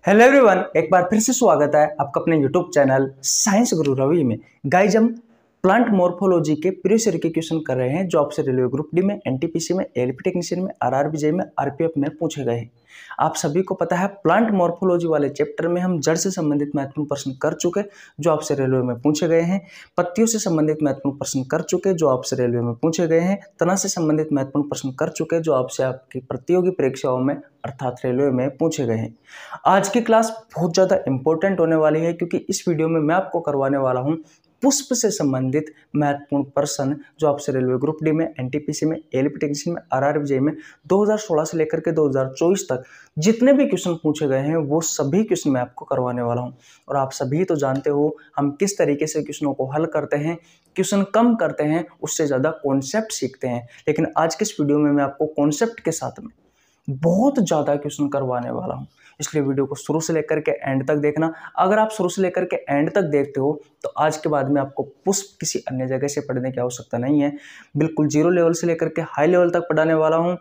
Hello everyone, एक बार फिर से स्वागत है आपका अपने यूट्यूब चैनल साइंस गुरु रवि में। गाइज, हम प्लांट मॉर्फोलॉजी के प्रीवियस ईयर के क्वेश्चन कर रहे हैं जो आपसे रेलवे ग्रुप डी में, एनटीपीसी में, एलपी टेक्नीशियन में, आरआरबी में, आरपीएफ में पूछे गए हैं। आप सभी को पता है प्लांट मॉर्फोलॉजी वाले चैप्टर में हम जड़ से संबंधित महत्वपूर्ण प्रश्न कर चुके जो आपसे रेलवे में पूछे गए हैं। पत्तियों से संबंधित महत्वपूर्ण प्रश्न कर चुके जो आपसे रेलवे में पूछे गए हैं। तना से संबंधित महत्वपूर्ण प्रश्न कर चुके जो आपसे आपकी प्रतियोगी परीक्षाओं में अर्थात रेलवे में पूछे गए हैं। आज की क्लास बहुत ज़्यादा इंपॉर्टेंट होने वाली है क्योंकि इस वीडियो में मैं आपको करवाने वाला हूं पुष्प से संबंधित महत्वपूर्ण प्रश्न जो आपसे रेलवे ग्रुप डी में, एनटीपीसी में, एलपी टेक्नीशियन में, आरआरबी में 2016 से लेकर के 2024 तक जितने भी क्वेश्चन पूछे गए हैं वो सभी क्वेश्चन मैं आपको करवाने वाला हूं। और आप सभी तो जानते हो हम किस तरीके से क्वेश्चनों को हल करते हैं, क्वेश्चन कम करते हैं, उससे ज़्यादा कॉन्सेप्ट सीखते हैं। लेकिन आज के इस वीडियो में मैं आपको कॉन्सेप्ट के साथ में बहुत ज़्यादा क्वेश्चन करवाने वाला हूं, इसलिए वीडियो को शुरू से लेकर के एंड तक देखना। अगर आप शुरू से लेकर के एंड तक देखते हो तो आज के बाद में आपको पुष्प किसी अन्य जगह से पढ़ने की आवश्यकता नहीं है। बिल्कुल जीरो लेवल से लेकर के हाई लेवल तक पढ़ाने वाला हूँ।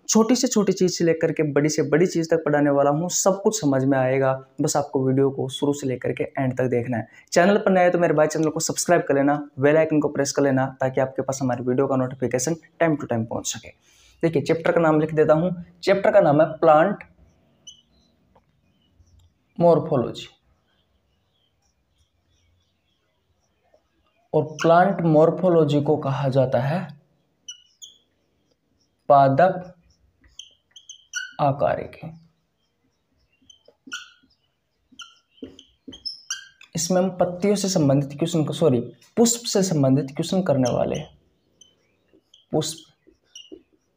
छोटी से छोटी चीज़ से लेकर के बड़ी से बड़ी चीज़ तक पढ़ाने वाला हूँ। सब कुछ समझ में आएगा, बस आपको वीडियो को शुरू से लेकर के एंड तक देखना है। चैनल पर नए तो मेरे भाई चैनल को सब्सक्राइब कर लेना, बेल आइकन को प्रेस कर लेना ताकि आपके पास हमारी वीडियो का नोटिफिकेशन टाइम टू टाइम पहुँच सके। देखिए, चैप्टर का नाम लिख देता हूँ। चैप्टर का नाम है प्लांट मॉर्फोलॉजी। और प्लांट मॉर्फोलॉजी को कहा जाता है पादप आकारिकी। इसमें हम पत्तियों से संबंधित क्वेश्चन को पुष्प से संबंधित क्वेश्चन करने वाले हैं। पुष्प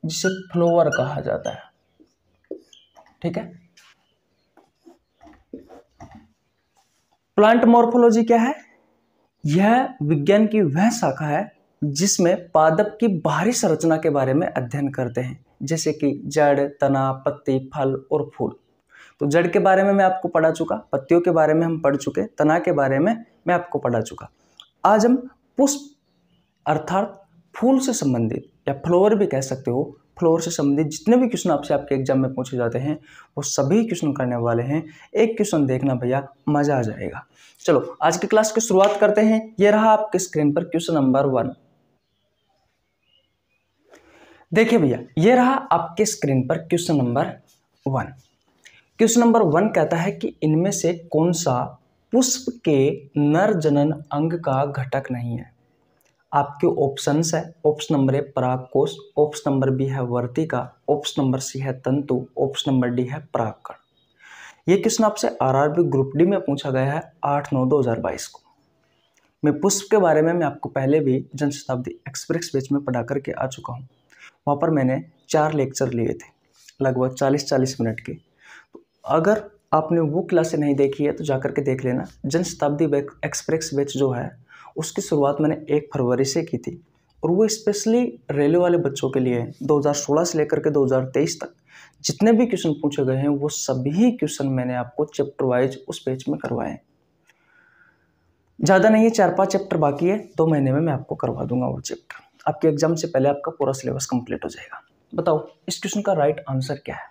जिसे फ्लावर कहा जाता है, ठीक है। प्लांट मॉर्फोलॉजी क्या है? यह विज्ञान की वह शाखा है जिसमें पादप की बाहरी संरचना के बारे में अध्ययन करते हैं, जैसे कि जड़, तना, पत्ती, फल और फूल। तो जड़ के बारे में मैं आपको पढ़ा चुका, पत्तियों के बारे में हम पढ़ चुके, तना के बारे में मैं आपको पढ़ा चुका। आज हम पुष्प अर्थात फूल से संबंधित या फ्लावर भी कह सकते हो, फ्लावर से संबंधित जितने भी क्वेश्चन आपसे आपके एग्जाम में पूछे जाते हैं वो सभी क्वेश्चन करने वाले हैं। एक क्वेश्चन देखना भैया, मजा आ जाएगा। चलो आज की क्लास की शुरुआत करते हैं। ये रहा आपके स्क्रीन पर क्वेश्चन नंबर 1। देखिए भैया, ये रहा आपके स्क्रीन पर क्वेश्चन नंबर 1। क्वेश्चन नंबर 1 कहता है कि इनमें से कौन सा पुष्प के नर जनन अंग का घटक नहीं है। आपके ऑप्शंस है, ऑप्शन नंबर ए परागकोश, ऑप्शन नंबर बी है वर्तिका, ऑप्शन नंबर सी है तंतु, ऑप्शन नंबर डी है परागकण। ये क्वेश्चन आपसे आरआरबी ग्रुप डी में पूछा गया है 8/9/2022 को। मैं पुष्प के बारे में मैं आपको पहले भी जन शताब्दी एक्सप्रेस बैच में पढ़ा करके आ चुका हूँ। वहाँ पर मैंने 4 लेक्चर लिए थे लगभग 40-40 मिनट के। तो अगर आपने वो क्लासें नहीं देखी है तो जाकर के देख लेना। जन शताब्दी एक्सप्रेस बैच जो है उसकी शुरुआत मैंने 1 फरवरी से की थी और वो स्पेशली रेलवे वाले बच्चों के लिए 2016 से लेकर के 2023 तक जितने भी क्वेश्चन पूछे गए हैं वो सभी क्वेश्चन मैंने आपको चैप्टर वाइज उस पेज में करवाए हैं। ज़्यादा नहीं है, 4-5 चैप्टर बाकी है, 2 महीने में मैं आपको करवा दूंगा वो चैप्टर। आपके एग्जाम से पहले आपका पूरा सिलेबस कंप्लीट हो जाएगा। बताओ इस क्वेश्चन का राइट आंसर क्या है?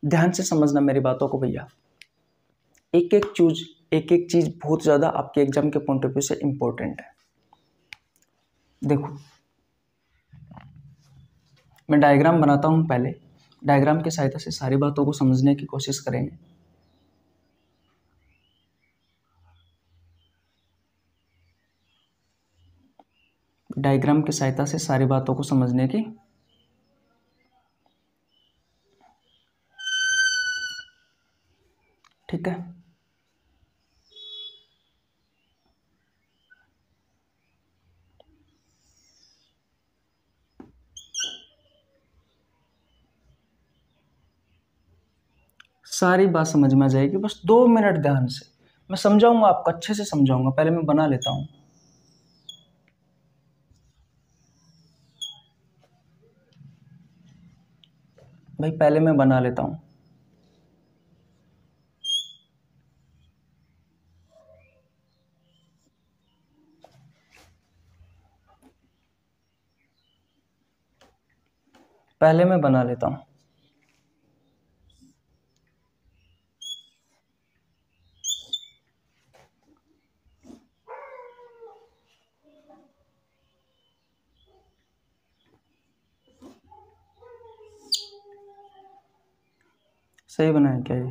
ध्यान से समझना मेरी बातों को भैया। एक एक चीज बहुत ज़्यादा आपके एग्जाम के पॉइंट ऑफ व्यू से इम्पोर्टेंट है। देखो, मैं डायग्राम बनाता हूँ, पहले डायग्राम की सहायता से सारी बातों को समझने की कोशिश करेंगे। डायग्राम की सहायता से सारी बातों को समझने की ठीक है। सारी बात समझ में आ जाएगी, बस 2 मिनट ध्यान से मैं समझाऊंगा, आपको अच्छे से समझाऊंगा। पहले मैं बना लेता हूं। भाई पहले मैं बना लेता हूं। पहले मैं बना लेता हूं। सही बनाया क्या ये?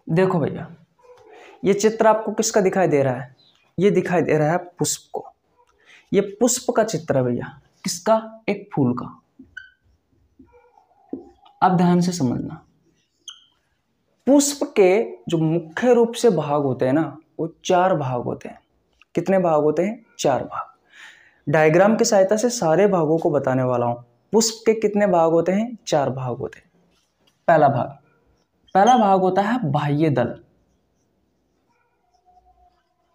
देखो भैया, ये चित्र आपको किसका दिखाई दे रहा है? ये दिखाई दे रहा है पुष्प को। ये पुष्प का चित्र है भैया। किसका? एक फूल का। अब ध्यान से समझना, पुष्प के जो मुख्य रूप से भाग होते हैं ना, वो 4 भाग होते हैं। कितने भाग होते हैं? 4 भाग। डायग्राम की सहायता से सारे भागों को बताने वाला हूं। पुष्प के कितने भाग होते हैं? 4 भाग होते हैं। पहला भाग होता है बाह्य दल।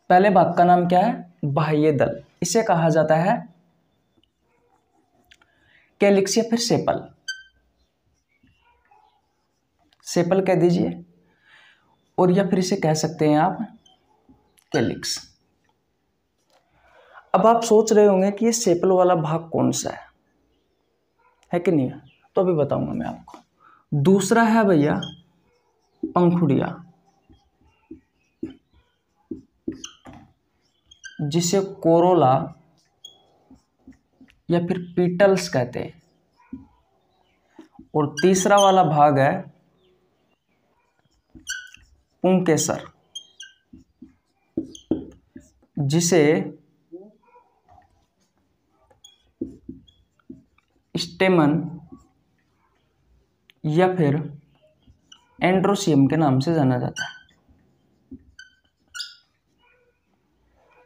पहले भाग का नाम क्या है? बाह्य दल। इसे कहा जाता है कैलिक्स या फिर सेपल। सेपल कह दीजिए, और या फिर इसे कह सकते हैं आप कैलिक्स। अब आप सोच रहे होंगे कि ये सेपल वाला भाग कौन सा है कि नहीं? तो अभी बताऊंगा मैं आपको। दूसरा है भैया पंखुड़िया, जिसे कोरोला या फिर पीटल्स कहते हैं। और तीसरा वाला भाग है पुंकेसर, जिसे स्टेमन या फिर एंड्रोसियम के नाम से जाना जाता है।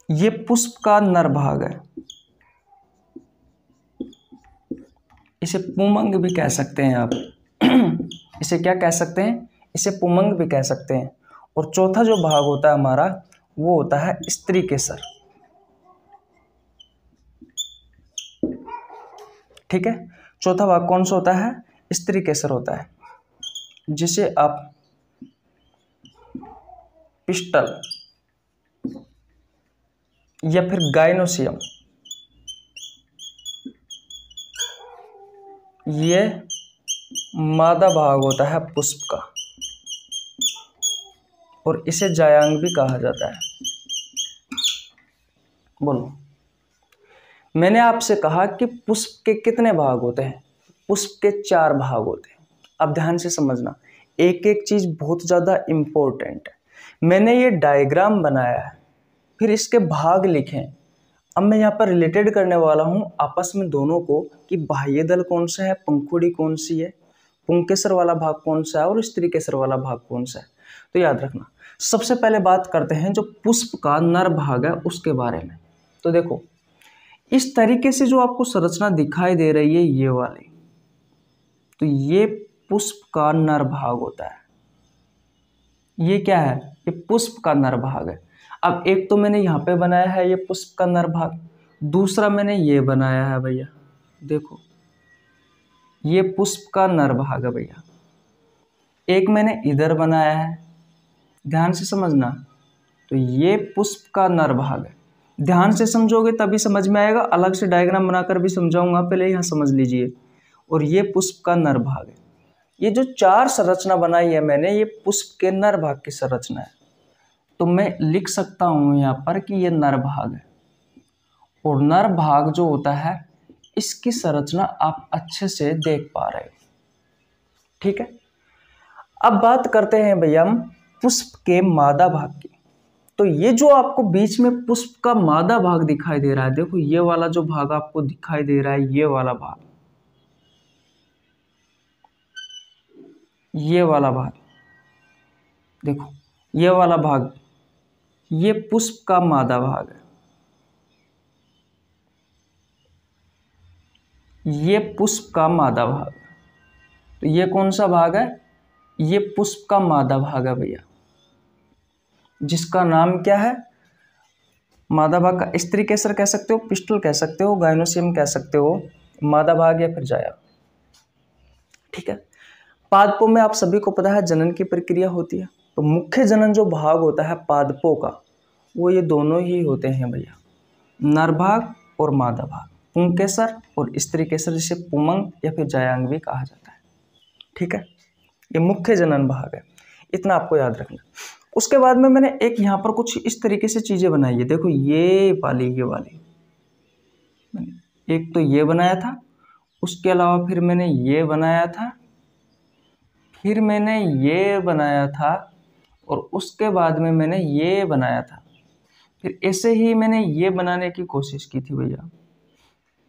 ये पुष्प का नर भाग है। इसे पुमंग भी कह सकते हैं आप। इसे क्या कह सकते हैं? इसे पुमंग भी कह सकते हैं। और चौथा जो भाग होता है हमारा, वो होता है स्त्री केसर। ठीक है, चौथा भाग कौन सा होता है? स्त्री केसर होता है, जिसे आप पिस्टल या फिर गाइनोसियम, ये मादा भाग होता है पुष्प का, और इसे जायांग भी कहा जाता है। बोलो, मैंने आपसे कहा कि पुष्प के कितने भाग होते हैं? पुष्प के 4 भाग होते हैं। अब ध्यान से समझना, एक एक चीज बहुत ज्यादा इंपॉर्टेंट है। मैंने ये डायग्राम बनाया है, फिर इसके भाग लिखे हैं। अब मैं यहाँ पर रिलेटेड करने वाला हूँ आपस में दोनों को, कि बाह्य दल कौन सा है, पंखुड़ी कौन सी है, पुंकेसर वाला भाग कौन सा है, और स्त्री केसर वाला भाग कौन सा है। तो याद रखना, सबसे पहले बात करते हैं जो पुष्प का नर भाग है उसके बारे में। तो देखो, इस तरीके से जो आपको संरचना दिखाई दे रही है ये वाली, तो ये पुष्प का नर भाग होता है। ये क्या है? ये पुष्प का नर भाग है। अब एक तो मैंने यहाँ पे बनाया है ये पुष्प का नर भाग, दूसरा मैंने ये बनाया है भैया, देखो ये पुष्प का नर भाग है भैया। एक मैंने इधर बनाया है, ध्यान से समझना, तो ये पुष्प का नर भाग है। ध्यान से समझोगे तभी समझ में आएगा, अलग से डायग्राम बनाकर भी समझाऊंगा, पहले यहाँ समझ लीजिए। और ये पुष्प का नर भाग है। ये जो 4 संरचना बनाई है मैंने, ये पुष्प के नर भाग की संरचना है। तो मैं लिख सकता हूं यहाँ पर कि ये नर भाग है। और नर भाग जो होता है, इसकी संरचना आप अच्छे से देख पा रहे हो। ठीक है, अब बात करते हैं भैया हम पुष्प के मादा भाग की। तो ये जो आपको बीच में पुष्प का मादा भाग दिखाई दे रहा है, देखो ये वाला जो भाग आपको दिखाई दे रहा है, ये वाला भाग, ये वाला भाग, देखो ये वाला भाग, ये पुष्प का मादा भाग है। ये पुष्प का मादा भाग, तो ये कौन सा भाग है? ये पुष्प का मादा भाग है भैया, जिसका नाम क्या है? मादा भाग का स्त्री केसर कह सकते हो, पिस्टल कह सकते हो, गाइनोसियम कह सकते हो, मादा भाग या फिर जाया। ठीक है। पादपों में आप सभी को पता है जनन की प्रक्रिया होती है। तो मुख्य जनन जो भाग होता है पादपों का, वो ये दोनों ही होते हैं भैया, नर भाग और मादा भाग, पुंकेसर और स्त्री केसर, जिसे पुमंग या फिर जायांग भी कहा जाता है। ठीक है, ये मुख्य जनन भाग है, इतना आपको याद रखना। उसके बाद में मैंने एक यहाँ पर कुछ इस तरीके से चीजें बनाई है। देखो ये वाली मैंने एक तो ये बनाया था, उसके अलावा फिर मैंने ये बनाया था, फिर मैंने ये बनाया था, और उसके बाद में मैंने ये बनाया था। फिर ऐसे ही मैंने ये बनाने की कोशिश की थी भैया।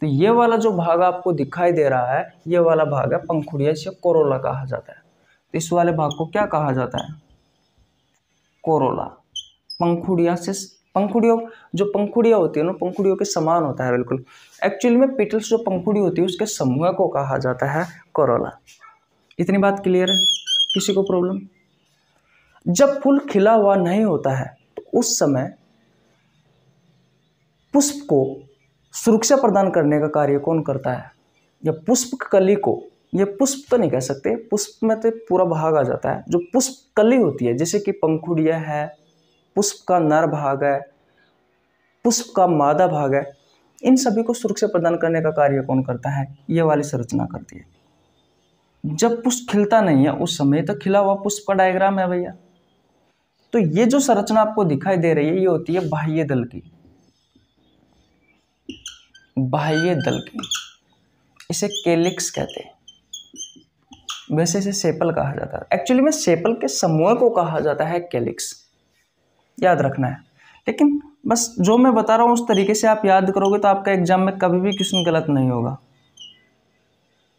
तो ये वाला जो भाग आपको दिखाई दे रहा है, ये वाला भाग है पंखुड़िया, इसे कोरोला कहा जाता है। तो इस वाले भाग को क्या कहा जाता है? कोरोला। पंखुड़िया से, पंखुड़ियों, जो पंखुड़िया होती है ना, पंखुड़ियों के समान होता है बिल्कुल। एक्चुअली में पिटल्स जो पंखुड़ी होती है उसके समूह को कहा जाता है कोरोला। इतनी बात क्लियर है? किसी को प्रॉब्लम? जब फूल खिला हुआ नहीं होता है तो उस समय पुष्प को सुरक्षा प्रदान करने का कार्य कौन करता है? या पुष्प कली को, ये पुष्प तो नहीं कह सकते, पुष्प में तो पूरा भाग आ जाता है, जो पुष्प कली होती है, जैसे कि पंखुड़िया है, पुष्प का नर भाग है, पुष्प का मादा भाग है, इन सभी को सुरक्षा प्रदान करने का कार्य कौन करता है? ये वाली संरचना करती है। जब पुष्प खिलता नहीं है उस समय तो खिला हुआ पुष्प का डायग्राम है भैया। तो ये जो संरचना आपको दिखाई दे रही है ये होती है बाह्य दल की, बाह्य दल की, इसे कैलिक्स कहते हैं। वैसे इसे सेपल कहा जाता है, एक्चुअली में सेपल के समूह को कहा जाता है कैलिक्स, याद रखना है। लेकिन बस जो मैं बता रहा हूँ उस तरीके से आप याद करोगे तो आपका एग्जाम में कभी भी क्वेश्चन गलत नहीं होगा।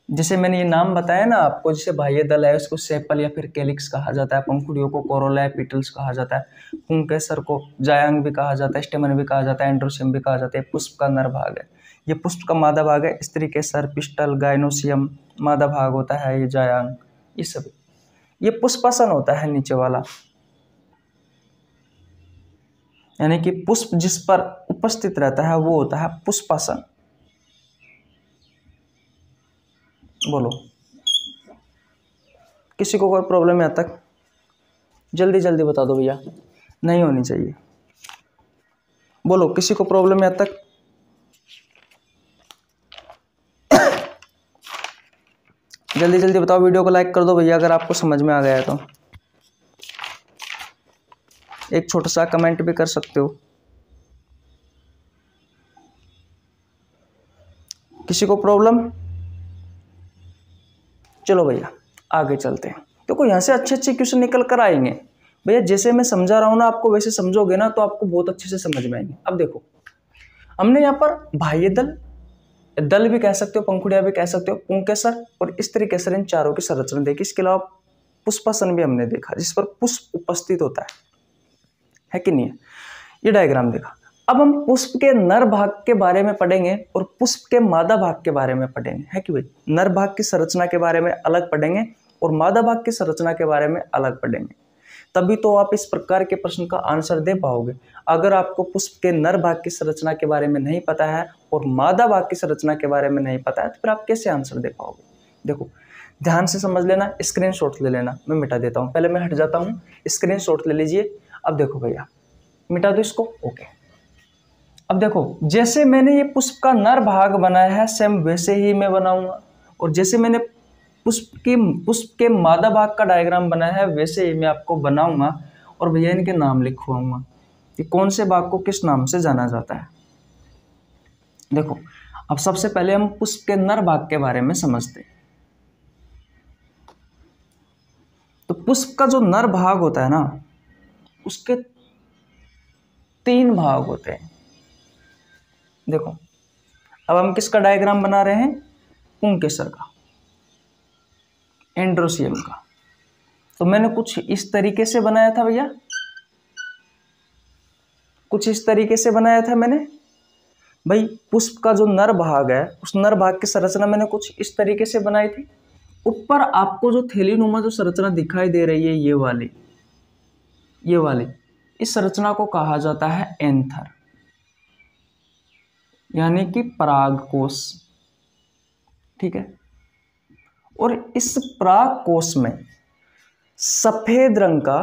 जैसे मैंने ये नाम बताया ना आपको, जैसे बाह्य दल है उसको सेपल या फिर कैलिक्स कहा जाता है, पंखुड़ियों को कोरोला या पिटल्स कहा जाता है, पुंकेसर को जायांग भी कहा जाता है, स्टेमन भी कहा जाता है, एंड्रोसियम भी कहा जाता है। पुष्प का नर भाग है, ये पुष्प का मादा भाग है, स्त्री केसर, पिस्टल, गाइनोसियम मादा भाग होता है, ये जायांग, ये सब। ये पुष्पासन होता है नीचे वाला, यानी कि पुष्प जिस पर उपस्थित रहता है वो होता है पुष्पासन। बोलो, किसी को कोई प्रॉब्लम है? तक जल्दी जल्दी बता दो भैया, नहीं होनी चाहिए। बोलो, किसी को प्रॉब्लम है? तक जल्दी जल्दी बताओ, वीडियो को लाइक कर दो भैया अगर आपको समझ में आ गया है तो। एक छोटा सा कमेंट भी कर सकते हो। किसी को प्रॉब्लम? चलो भैया आगे चलते हैं। देखो यहाँ से अच्छे अच्छे क्वेश्चन निकल कर आएंगे भैया। जैसे मैं समझा रहा हूँ ना आपको, वैसे समझोगे ना तो आपको बहुत अच्छे से समझ में आएंगे। अब देखो, हमने यहाँ पर बाह्य दल, दल भी कह सकते हो, पंखुड़िया भी कह सकते हो, पुंकेसर और स्त्री केसर, इन चारों की संरचना देखी। इसके अलावा पुष्पासन भी हमने देखा जिस पर पुष्प उपस्थित होता है कि नहीं है? ये डायग्राम देखा। अब हम पुष्प के नर भाग के बारे में पढ़ेंगे और पुष्प के मादा भाग के बारे में पढ़ेंगे, है कि भाई? नर भाग की संरचना के बारे में अलग पढ़ेंगे और मादा भाग की संरचना के बारे में अलग पढ़ेंगे, तभी तो आप इस प्रकार के प्रश्न का आंसर दे पाओगे। अगर आपको पुष्प के नर भाग की संरचना के बारे में नहीं पता है और मादा भाग की संरचना के बारे में नहीं पता है तो फिर आप कैसे आंसर दे पाओगे? देखो ध्यान से समझ लेना, स्क्रीनशॉट ले लेना। मैं मिटा देता हूँ, पहले मैं हट जाता हूँ, स्क्रीनशॉट ले लीजिए। अब देखो भैया, मिटा दो इसको, ओके। अब देखो, जैसे मैंने ये पुष्प का नर भाग बनाया है सेम वैसे ही मैं बनाऊंगा, और जैसे मैंने पुष्प के मादा भाग का डायग्राम बनाया है वैसे ही मैं आपको बनाऊंगा और भैया इनके नाम लिखवाऊंगा कि कौन से भाग को किस नाम से जाना जाता है। देखो अब सबसे पहले हम पुष्प के नर भाग के बारे में समझते हैं। तो पुष्प का जो नर भाग होता है ना, उसके 3 भाग होते हैं। देखो अब हम किसका डायग्राम बना रहे हैं? पुंकेसर का, एंड्रोसियम का। तो मैंने कुछ इस तरीके से बनाया था भैया, कुछ इस तरीके से बनाया था मैंने भाई। पुष्प का जो नर भाग है उस नर भाग की संरचना मैंने कुछ इस तरीके से बनाई थी। ऊपर आपको जो थैलीनुमा जो संरचना दिखाई दे रही है, ये वाली, इस संरचना को कहा जाता है एंथर, यानी कि परागकोश, ठीक है। और इस पराग कोश में सफेद रंग का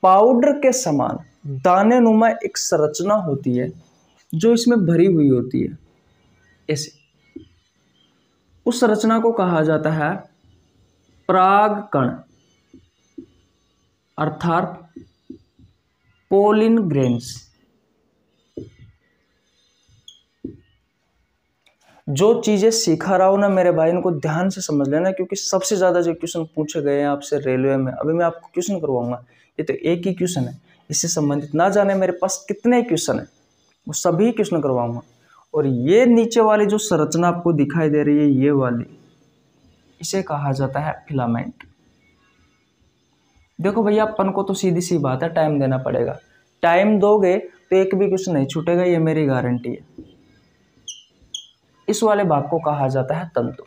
पाउडर के समान दाने नुमा एक संरचना होती है जो इसमें भरी हुई होती है। ऐसे उस संरचना को कहा जाता है परागकण अर्थात पोलिन ग्रेन्स। जो चीजें सिखा रहा हूं ना मेरे भाई, इनको ध्यान से समझ लेना, क्योंकि सबसे ज्यादा जो क्वेश्चन पूछे गए हैं आपसे रेलवे में, अभी मैं आपको क्वेश्चन करवाऊंगा, ये तो एक ही क्वेश्चन है, इससे संबंधित ना जाने मेरे पास कितने क्वेश्चन है, वो सभी क्वेश्चन करवाऊंगा। और ये नीचे वाली जो संरचना आपको दिखाई दे रही है, ये वाली, इसे कहा जाता है फिलामेंट। देखो भैया, अपन को तो सीधी सी बात है, टाइम देना पड़ेगा। टाइम दोगे तो एक भी क्वेश्चन नहीं छूटेगा, ये मेरी गारंटी है। इस वाले भाग को कहा जाता है तंतु।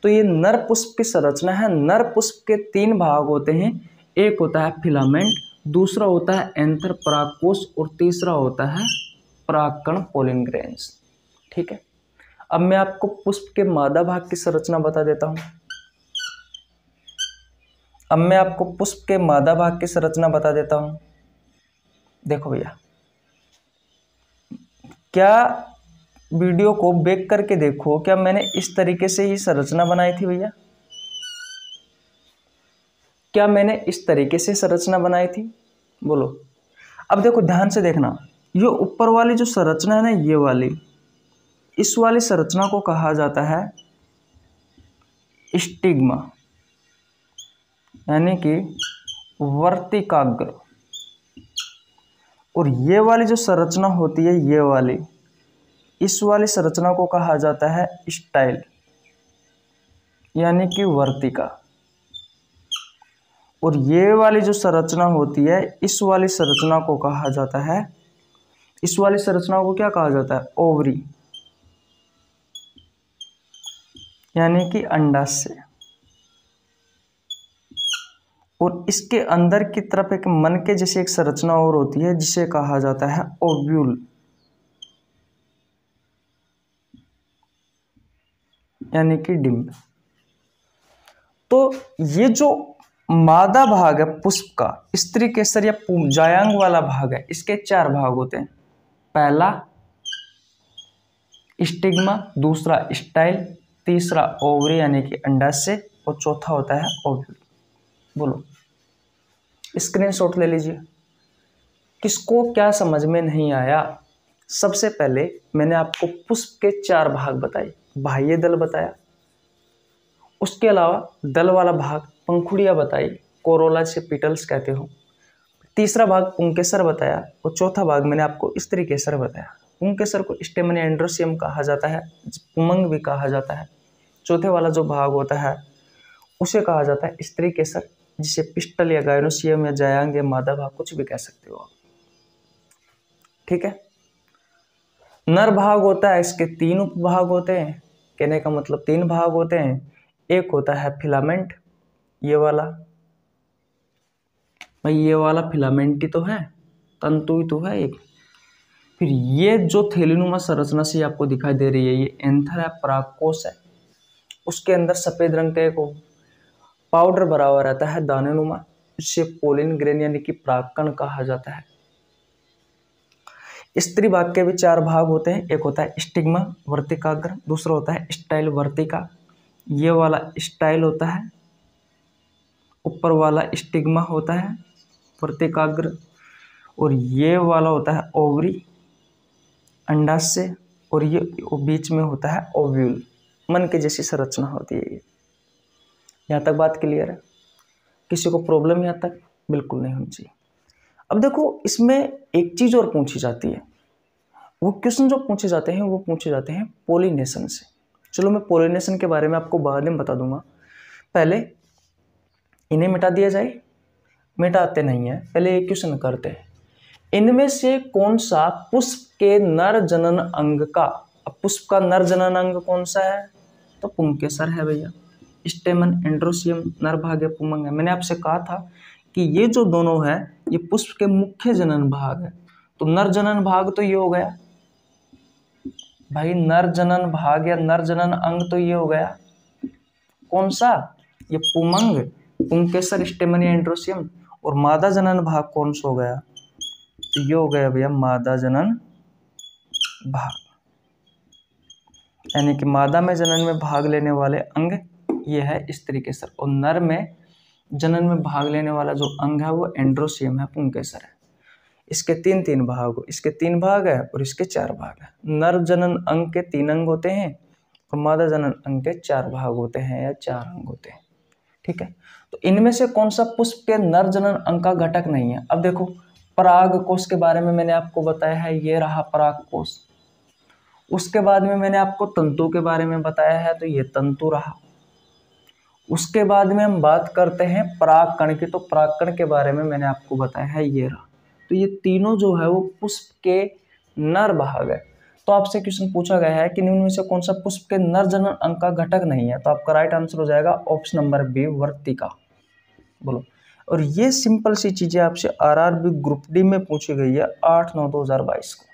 तो ये नर पुष्प की संरचना है। नर पुष्प के 3 भाग होते हैं, एक होता है फिलामेंट, दूसरा होता है एंथर परागकोश और तीसरा होता है परागकण पोलिन ग्रेन्स। ठीक है, अब मैं आपको पुष्प के मादा भाग की संरचना बता देता हूं। देखो भैया, क्या वीडियो को बैक करके देखो, क्या मैंने इस तरीके से ही संरचना बनाई थी भैया? क्या मैंने इस तरीके से संरचना बनाई थी? बोलो। अब देखो ध्यान से देखना, ये ऊपर वाली जो संरचना है ना, ये वाली, इस वाली संरचना को कहा जाता है स्टिग्मा, यानी कि वर्तिकाग्र। और ये वाली जो संरचना होती है, ये वाली, इस वाली संरचना को कहा जाता है स्टाइल, यानी कि वर्तिका। और ये वाली जो संरचना होती है, इस वाली संरचना को कहा जाता है, इस वाली संरचना को क्या कहा जाता है? ओवरी, यानी कि अंडाशय। और इसके अंदर की तरफ एक मन के जैसी एक संरचना और होती है, जिसे कहा जाता है ओव्यूल, यानी कि डिंब। तो ये जो मादा भाग है पुष्प का, स्त्री केसर या जायांग वाला भाग है, इसके 4 भाग होते हैं। पहला स्टिग्मा, दूसरा स्टाइल, तीसरा ओवरी यानी कि अंडाशय, और चौथा होता है ओव्यूल। बोलो, स्क्रीनशॉट ले लीजिए। किसको क्या समझ में नहीं आया? सबसे पहले मैंने आपको पुष्प के 4 भाग बताए, बाह्य दल बताया, उसके अलावा दल वाला भाग पंखुड़ियाँ बताई, कोरोला से पिटल्स कहते हो, तीसरा भाग पुंकेसर बताया, और चौथा भाग मैंने आपको स्त्री केसर बताया। पुंकेसर को स्टेमन एंड्रोसियम कहा जाता है, पुमंग भी कहा जाता है। चौथे वाला जो भाग होता है उसे कहा जाता है स्त्री केसर, जिसे पिस्टल या गायनोसियम या जायांग या मादा भाग कुछ भी कह सकते हो आप। ठीक है, नर भाग होता है, इसके 3 उपभाग होते हैं, कहने का मतलब 3 भाग होते हैं। एक होता है फिलामेंट, ये वाला भाई, ये वाला फिलामेंट ही तो है, तंतु ही तो है एक। फिर ये जो थैलीनुमा संरचना से आपको दिखाई दे रही है, ये एंथर है, परागकोश है, उसके अंदर सफेद रंग का एक पाउडर भरा हुआ रहता है दानेनुमा, इससे पोलिन ग्रेन यानी कि परागकण कहा जाता है। स्त्री भाग के भी 4 भाग होते हैं, एक होता है स्टिग्मा वर्तिकाग्र, दूसरा होता है स्टाइल वर्तिका, ये वाला स्टाइल होता है, ऊपर वाला स्टिग्मा होता है वर्तिकाग्र, और ये वाला होता है ओवरी अंडाशय, और ये बीच में होता है ओव्यूल, मन के जैसी संरचना होती है ये। यहाँ तक बात क्लियर है? किसी को प्रॉब्लम यहाँ तक? बिल्कुल नहीं होनी चाहिए। अब देखो, इसमें एक चीज और पूछी जाती है, वो क्वेश्चन जो पूछे जाते हैं वो पूछे जाते हैं पोलिनेशन से। चलो मैं पोलिनेशन के बारे में आपको बाद में बता दूंगा, पहले इन्हें मिटा दिया जाए। मिटाते नहीं है, पहले एक क्वेश्चन करते हैं। इनमें से कौन सा पुष्प के नर जनन अंग का, अब पुष्प का नर जनन अंग कौन सा है? तो पुंकेसर है भैया। स्टेमन एंड्रोसियम नर भाग है, पुमंग है। मैंने आपसे कहा था कि ये जो दोनों है ये पुष्प के मुख्य जनन भाग है। तो नर जनन भाग तो ये हो गया भाई, नर जनन भाग या नर जनन अंग तो ये हो गया। कौन सा, ये पुमंग, पुंकेसर, स्टेमनी, एंड्रोसियम। और मादा जनन भाग कौन सा हो गया, तो ये हो गया भैया मादा जनन भाग, यानी कि मादा में जनन में भाग लेने वाले अंग ये है इस तरीके से, और नर में जनन में भाग लेने वाला जो अंग है वो एंड्रोसियम है, पुंकेसर है। इसके तीन भाग, इसके 3 भाग है और इसके 4 भाग है। नर जनन अंग के 3 अंग होते हैं और मादा जनन अंग के 4 भाग होते हैं या 4 अंग होते हैं, ठीक है। तो इनमें से कौन सा पुष्प के नर जनन अंग का घटक नहीं है। अब देखो, पराग कोश के बारे में मैंने आपको बताया है, ये रहा पराग कोश। उसके बाद में मैंने आपको तंतु के बारे में बताया है, तो ये तंतु रहा। उसके बाद में हम बात करते हैं परागकण की, तो परागकण के बारे में मैंने आपको बताया है, ये रहा। तो ये तीनों जो है वो पुष्प के नर भाग है। तो आपसे क्वेश्चन पूछा गया है कि निम्न में से कौन सा पुष्प के नर जनन अंग का घटक नहीं है, तो आपका राइट आंसर हो जाएगा ऑप्शन नंबर बी, वर्तिका। बोलो। और ये सिंपल सी चीजें आपसे आरआरबी ग्रुप डी में पूछी गई है 8/9/2022 को,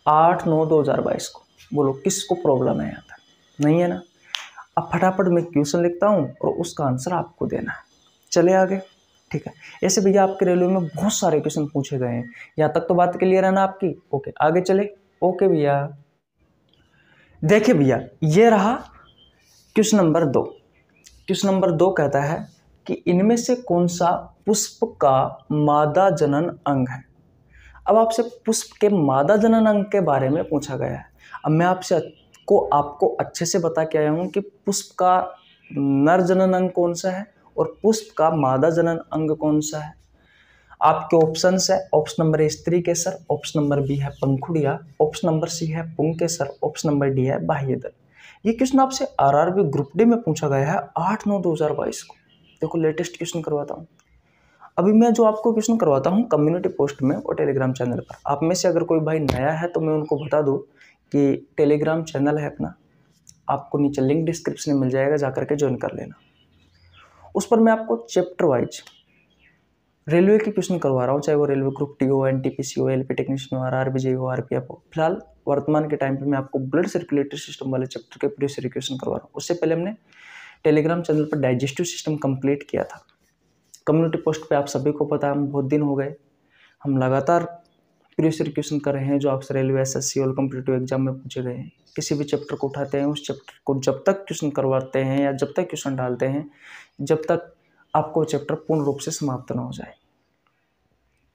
8/9/2022 को। बोलो किसको प्रॉब्लम है, यहाँ तक नहीं है ना। अब फटाफट मैं क्वेश्चन लिखता हूँ और उसका आंसर आपको देना है। चले आगे, ठीक है। ऐसे भैया आपके रेलवे में बहुत सारे क्वेश्चन पूछे गए हैं, यहाँ तक तो बात क्लियर है ना आपकी। ओके, आगे चले। ओके भैया, देखिए भैया, ये रहा क्वेश्चन नंबर 2। क्वेश्चन नंबर 2 कहता है कि इनमें से कौन सा पुष्प का मादा जनन अंग है। अब आपसे पुष्प के मादा जनन अंग के बारे में पूछा गया है। अब मैं आपको अच्छे से बता के आया हूँ कि पुष्प का नर जनन अंग कौन सा है और पुष्प का मादा जनन अंग कौन सा है। आपके ऑप्शंस है, ऑप्शन नंबर ए स्त्री केसर, ऑप्शन नंबर बी है पंखुड़िया, ऑप्शन नंबर सी है पुंकेसर, ऑप्शन नंबर डी है बाह्यदल। ये क्वेश्चन आपसे आरआरबी ग्रुप डी में पूछा गया है 8/9/2022 को। देखो लेटेस्ट क्वेश्चन करवाता हूँ। अभी मैं जो आपको क्वेश्चन करवाता हूँ कम्युनिटी पोस्ट में और टेलीग्राम चैनल पर। आप में से अगर कोई भाई नया है तो मैं उनको बता दूँ कि टेलीग्राम चैनल है अपना, आपको नीचे लिंक डिस्क्रिप्शन में मिल जाएगा, जाकर के ज्वाइन कर लेना। उस पर मैं आपको चैप्टर वाइज रेलवे के क्वेश्चन करवा रहा हूँ, चाहे वो रेलवे ग्रुप टी हो, एनटीपीसी हो, एलपी टेक्नीशियन हो, आरआरबी हो, आरपीएफ हो। फिलहाल वर्तमान के टाइम पे मैं आपको ब्लड सर्कुलेटरी सिस्टम वाले चैप्टर के प्रीवियस ईयर क्वेश्चन करवा रहा हूँ। उससे पहले हमने टेलीग्राम चैनल पर डाइजेस्टिव सिस्टम कंप्लीट किया था। कम्युनिटी पोस्ट पे आप सभी को पता है, हम बहुत दिन हो गए, हम लगातार प्रीवियस ईयर क्वेश्चन कर रहे हैं जो आपसे रेलवे, एसएससी और कॉम्पिटिटिव एग्जाम में पूछे गए हैं। किसी भी चैप्टर को उठाते हैं, उस चैप्टर को जब तक क्वेश्चन करवाते हैं या जब तक क्वेश्चन डालते हैं, जब तक आपको चैप्टर पूर्ण रूप से समाप्त न हो जाए,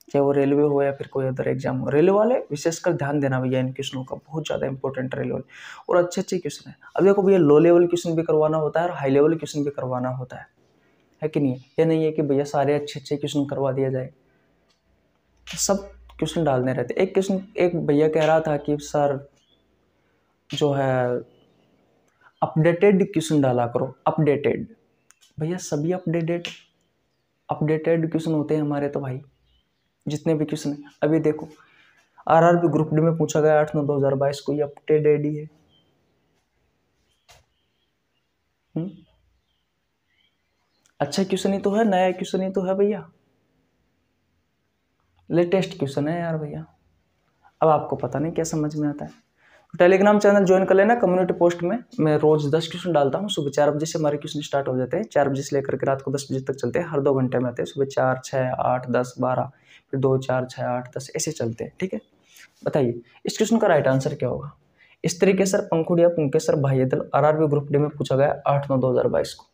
चाहे वो रेलवे हो या फिर कोई अदर एग्जाम हो। रेलवे वाले विशेषकर ध्यान देना भैया, इन क्वेश्चनों का बहुत ज़्यादा इंपॉर्टेंट रेलवे वाले, और अच्छे अच्छे क्वेश्चन है। अब देखो भैया, लो लेवल क्वेश्चन भी करवाना होता है और हाई लेवल क्वेश्चन भी करवाना होता है कि नहीं। ये नहीं है कि भैया सारे अच्छे अच्छे क्वेश्चन करवा दिया जाए, सब क्वेश्चन डालने रहते। एक क्वेश्चन एक भैया कह रहा था कि सर जो है अपडेटेड क्वेश्चन डाला करो। अपडेटेड भैया, सभी अपडेटेड क्वेश्चन होते हैं हमारे, तो भाई जितने भी क्वेश्चन है। अभी देखो आरआरबी ग्रुप डी में पूछा गया 8/9/2022 को, ये अपडेटेड ही है। अच्छा क्वेश्चन ही तो है, नया क्वेश्चन ही तो है भैया, लेटेस्ट क्वेश्चन है यार भैया। अब आपको पता नहीं क्या समझ में आता है। टेलीग्राम चैनल ज्वाइन कर लेना। कम्युनिटी पोस्ट में मैं रोज 10 क्वेश्चन डालता हूँ। सुबह 4 बजे से हमारे क्वेश्चन स्टार्ट हो जाते हैं, 4 बजे से लेकर के रात को 10 बजे तक चलते हैं। हर 2 घंटे में आते हैं, सुबह 4, 6, 8, 10, 12, फिर 2, 4, 6, 8, 10 ऐसे चलते हैं, ठीक है। बताइए इस क्वेश्चन का राइट आंसर क्या होगा। इस तरीके से पंखुड़िया, पुंकेसर, बाह्यदल आरआरबी ग्रुप डी में पूछा गया 8/9/2022 को।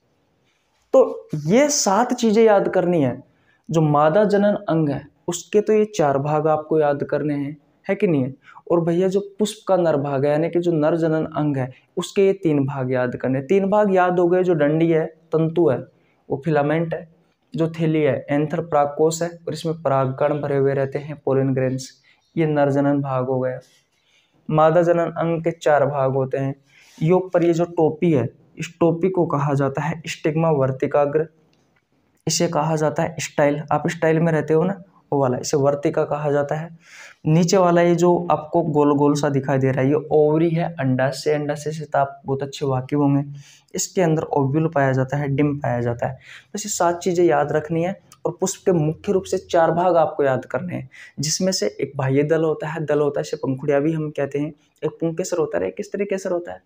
तो ये 7 चीजें याद करनी है। जो मादा जनन अंग है उसके तो ये 4 भाग आपको याद करने हैं, है कि नहीं है। और भैया जो पुष्प का नर भाग है, यानी कि जो नर जनन अंग है, उसके ये 3 भाग याद करने। 3 भाग याद हो गए। जो डंडी है, तंतु है, वो फिलामेंट है। जो थैली है, एंथर परागकोश है और इसमें परागकण भरे हुए रहते हैं, पोलन ग्रेन्स, ये नर जनन भाग हो गया। मादा जनन अंग के 4 भाग होते हैं। योग पर ये जो टोपी है, इस टोपी को कहा जाता है स्टिग्मा वर्तिकाग्र। इसे कहा जाता है स्टाइल, आप स्टाइल में रहते हो ना, वो वाला, इसे वर्तिका कहा जाता है। नीचे वाला ये जो आपको गोल गोल सा दिखाई दे रहा है, ये ओवरी है, अंडाशय। अंडाशय से तो आप बहुत अच्छे वाकिफ होंगे। इसके अंदर ओव्यूल पाया जाता है, डिम पाया जाता है। बस ये 7 चीजें याद रखनी है। और पुष्प के मुख्य रूप से 4 भाग आपको याद करने हैं, जिसमें से एक बाह्य दल होता है, इसे पंखुड़िया भी हम कहते हैं। एक पुंकेसर होता है, एक किस तरीके से होता है,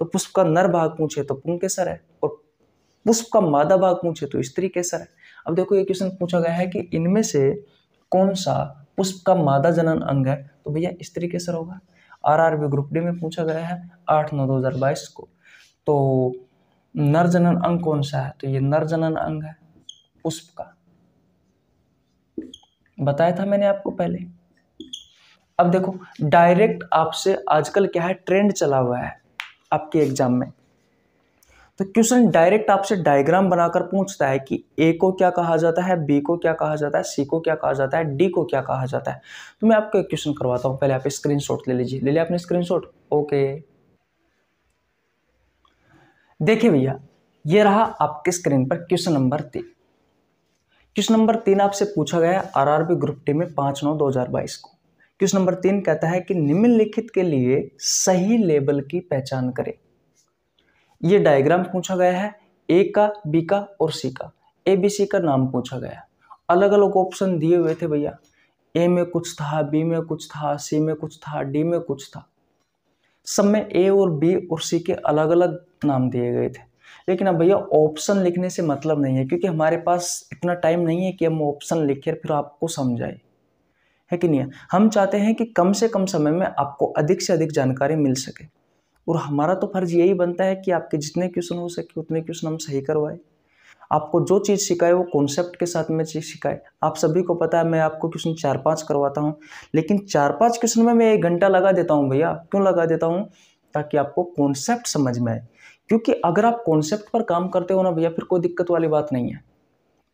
तो पुष्प का नर भाग पूछे तो पुंकेसर है, और पुष्प का मादा भाग पूछे तो स्त्री केसर है। अब देखो ये क्वेश्चन पूछा गया है कि इनमें से कौन सा पुष्प का मादा जनन अंग है, तो भैया स्त्री केसर होगा। आरआरबी ग्रुप डी में पूछा गया है 8/9/2022 को। तो नर जनन अंग कौन सा है, तो ये नर जनन अंग है पुष्प का, बताया था मैंने आपको पहले। अब देखो डायरेक्ट आपसे आजकल क्या है, ट्रेंड चला हुआ है आपके एग्जाम में, तो क्वेश्चन डायरेक्ट आपसे डायग्राम बनाकर पूछता है कि ए को क्या कहा जाता है, बी को क्या कहा जाता है, सी को क्या कहा जाता है, डी को क्या कहा जाता है। तो मैं आपको एक क्वेश्चन करवाता हूं, पहले आप स्क्रीनशॉट ले लीजिए। ले लिया आपने स्क्रीनशॉट? ओके, देखिए भैया ये रहा आपके स्क्रीन पर क्वेश्चन नंबर 3। क्वेश्चन नंबर 3 आपसे पूछा गया आरआरबी ग्रुप डी में 5/9/2022 को। क्वेश्चन नंबर 3 कहता है कि निम्नलिखित के लिए सही लेबल की पहचान करें। ये डायग्राम पूछा गया है ए का, बी का और सी का, ए बी सी का नाम पूछा गया। अलग अलग ऑप्शन दिए हुए थे भैया, ए में कुछ था, बी में कुछ था, सी में कुछ था, डी में कुछ था। सब में ए और बी और सी के अलग अलग नाम दिए गए थे। लेकिन अब भैया ऑप्शन लिखने से मतलब नहीं है, क्योंकि हमारे पास इतना टाइम नहीं है कि हम ऑप्शन लिखें फिर आपको समझाए, है कि नहीं है। हम चाहते हैं कि कम से कम समय में आपको अधिक से अधिक जानकारी मिल सके, और हमारा तो फर्ज यही बनता है कि आपके जितने क्वेश्चन हो सके उतने क्वेश्चन हम सही करवाए। आपको जो चीज़ सिखाए वो कॉन्सेप्ट के साथ में चीज़ सिखाए। आप सभी को पता है मैं आपको क्वेश्चन 4-5 करवाता हूँ, लेकिन 4-5 क्वेश्चन में मैं 1 घंटा लगा देता हूँ भैया। क्यों लगा देता हूँ? ताकि आपको कॉन्सेप्ट समझ में आए, क्योंकि अगर आप कॉन्सेप्ट पर काम करते हो ना भैया फिर कोई दिक्कत वाली बात नहीं है।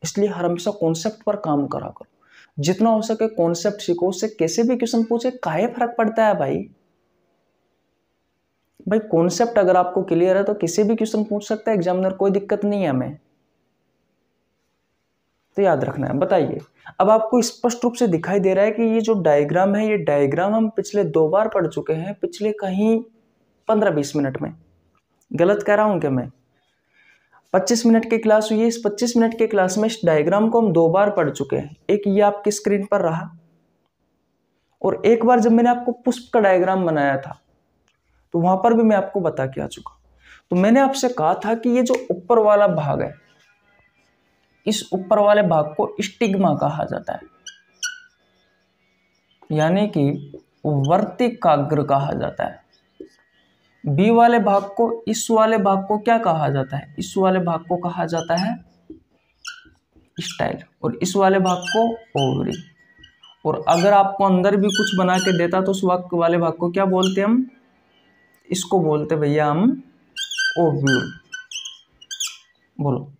इसलिए हर हमेशा कॉन्सेप्ट पर काम करा करो, जितना हो सके कॉन्सेप्ट सीखो। उससे कैसे भी क्वेश्चन पूछे काहे फर्क पड़ता है भाई। भाई कॉन्सेप्ट अगर आपको क्लियर है तो किसी भी क्वेश्चन पूछ सकता है एग्जामिनर, कोई दिक्कत नहीं है हमें, तो याद रखना है। बताइए अब आपको स्पष्ट रूप से दिखाई दे रहा है कि ये जो डायग्राम है, ये डायग्राम हम पिछले 2 बार पढ़ चुके हैं, पिछले कहीं 15-20 मिनट में। गलत कह रहा हूं क्या मैं? 25 मिनट की क्लास हुई है, इस 25 मिनट के क्लास में इस डायग्राम को हम 2 बार पढ़ चुके हैं। एक ये आपकी स्क्रीन पर रहा, और एक बार जब मैंने आपको पुष्प का डायग्राम बनाया था तो वहां पर भी मैं आपको बता के आ चुका। तो मैंने आपसे कहा था कि ये जो ऊपर वाला भाग है, इस ऊपर वाले भाग को स्टिग्मा कहा जाता है, यानी कि वर्तिकाग्र कहा जाता है। बी वाले भाग को, इस वाले भाग को क्या कहा जाता है? इस वाले भाग को कहा जाता है स्टाइल, और इस वाले भाग को ओवरी। और अगर आपको अंदर भी कुछ बना के देता तो उस वाले भाग को क्या बोलते हम? इसको बोलते भैया हम ओव्यूल। बोलो।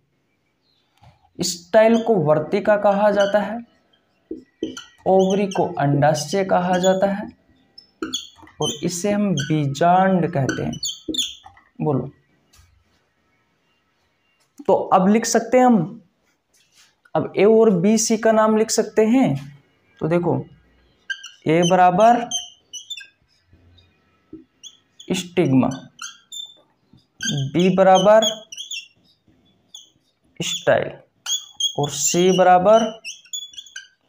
स्टाइल को वर्तिका कहा जाता है, ओवरी को अंडाशय कहा जाता है, और इसे हम बीजांड कहते हैं। बोलो। तो अब लिख सकते हैं हम, अब ए और बी सी का नाम लिख सकते हैं। तो देखो ए बराबर स्टिग्मा, बी बराबर स्टाइल, और सी बराबर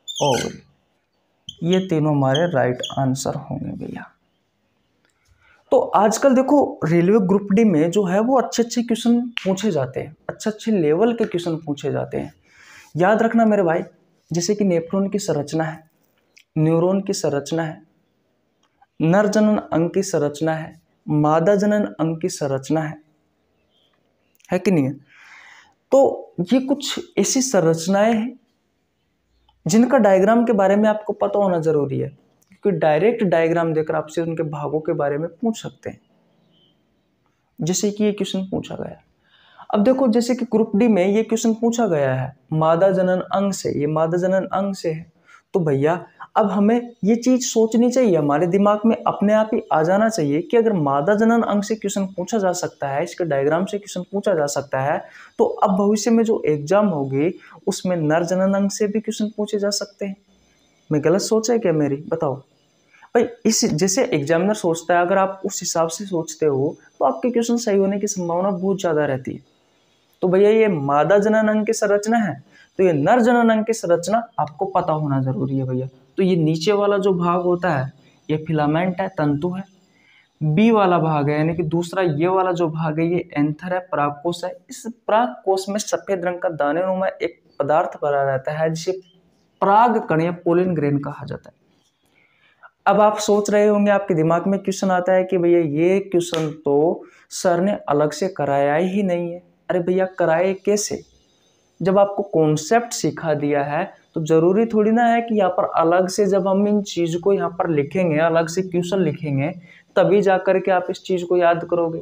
ओवरी। ये तीनों हमारे राइट आंसर होंगे भैया। तो आजकल देखो रेलवे ग्रुप डी में जो है वो अच्छे अच्छे क्वेश्चन पूछे जाते हैं, अच्छे अच्छे लेवल के क्वेश्चन पूछे जाते हैं। याद रखना मेरे भाई, जैसे कि नेफ्रॉन की संरचना है, न्यूरॉन की संरचना है, नर जनन अंग की संरचना है, मादा जनन अंग की संरचना है कि नहीं है। तो ये कुछ ऐसी संरचनाएं हैं जिनका डायग्राम के बारे में आपको पता होना जरूरी है, क्योंकि डायरेक्ट डायग्राम देकर आपसे उनके भागों के बारे में पूछ सकते हैं, जैसे कि ये क्वेश्चन पूछा गया। अब देखो जैसे कि ग्रुप डी में ये क्वेश्चन पूछा गया है मादा जनन अंग से, ये मादा जनन अंग से है, तो भैया अब हमें ये चीज सोचनी चाहिए, हमारे दिमाग में अपने आप ही आ जाना चाहिए कि अगर मादा जनन अंग से क्वेश्चन पूछा जा सकता है, इसके डायग्राम से क्वेश्चन पूछा जा सकता है, तो अब भविष्य में जो एग्जाम होगी उसमें नर जनन अंग से भी क्वेश्चन पूछे जा सकते हैं। मैं गलत सोच है क्या मेरी? बताओ भाई। इस जैसे एग्जामिनर सोचता है, अगर आप उस हिसाब से सोचते हो तो आपके क्वेश्चन सही होने की संभावना बहुत ज्यादा रहती है। तो भैया ये मादा जनन अंग की संरचना है, तो ये नर जनन अंग की संरचना आपको पता होना जरूरी है भैया। तो ये नीचे वाला जो भाग होता है ये फिलामेंट है, तंतु है। बी वाला भाग है, यानी कि दूसरा ये वाला जो भाग है ये एंथर है, परागकोश है। इस परागकोश में सफेद रंग का दानेनुमा एक पदार्थ भरा रहता है जिसे परागकण या पोलिन ग्रेन कहा जाता है। अब आप सोच रहे होंगे, आपके दिमाग में क्वेश्चन आता है कि भैया ये क्वेश्चन तो सर ने अलग से कराया ही नहीं है। अरे भैया कराए कैसे? जब आपको कॉन्सेप्ट सिखा दिया है तो जरूरी थोड़ी ना है कि यहाँ पर अलग से जब हम इन चीज को यहाँ पर लिखेंगे, अलग से क्वेश्चन लिखेंगे, तभी जाकर के आप इस चीज को याद करोगे।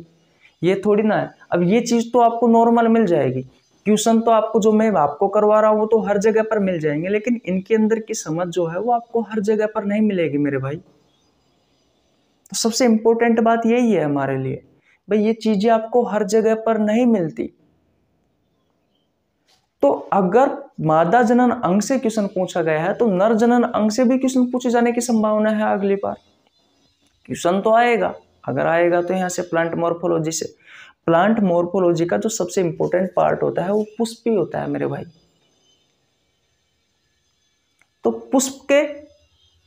ये थोड़ी ना है। अब ये चीज तो आपको नॉर्मल मिल जाएगी, क्वेश्चन तो आपको जो मैं आपको करवा रहा हूँ वो तो हर जगह पर मिल जाएंगे, लेकिन इनके अंदर की समझ जो है वो आपको हर जगह पर नहीं मिलेगी मेरे भाई। तो सबसे इंपॉर्टेंट बात यही है हमारे लिए, भाई ये चीजें आपको हर जगह पर नहीं मिलती। तो अगर मादा जनन अंग से क्वेश्चन पूछा गया है तो नर जनन अंग से भी क्वेश्चन पूछे जाने की संभावना है। अगली बार क्वेश्चन तो आएगा, अगर आएगा तो यहाँ से प्लांट मॉर्फोलॉजी से। प्लांट मॉर्फोलॉजी का जो सबसे इंपॉर्टेंट पार्ट होता है वो पुष्प ही होता है मेरे भाई। तो पुष्प के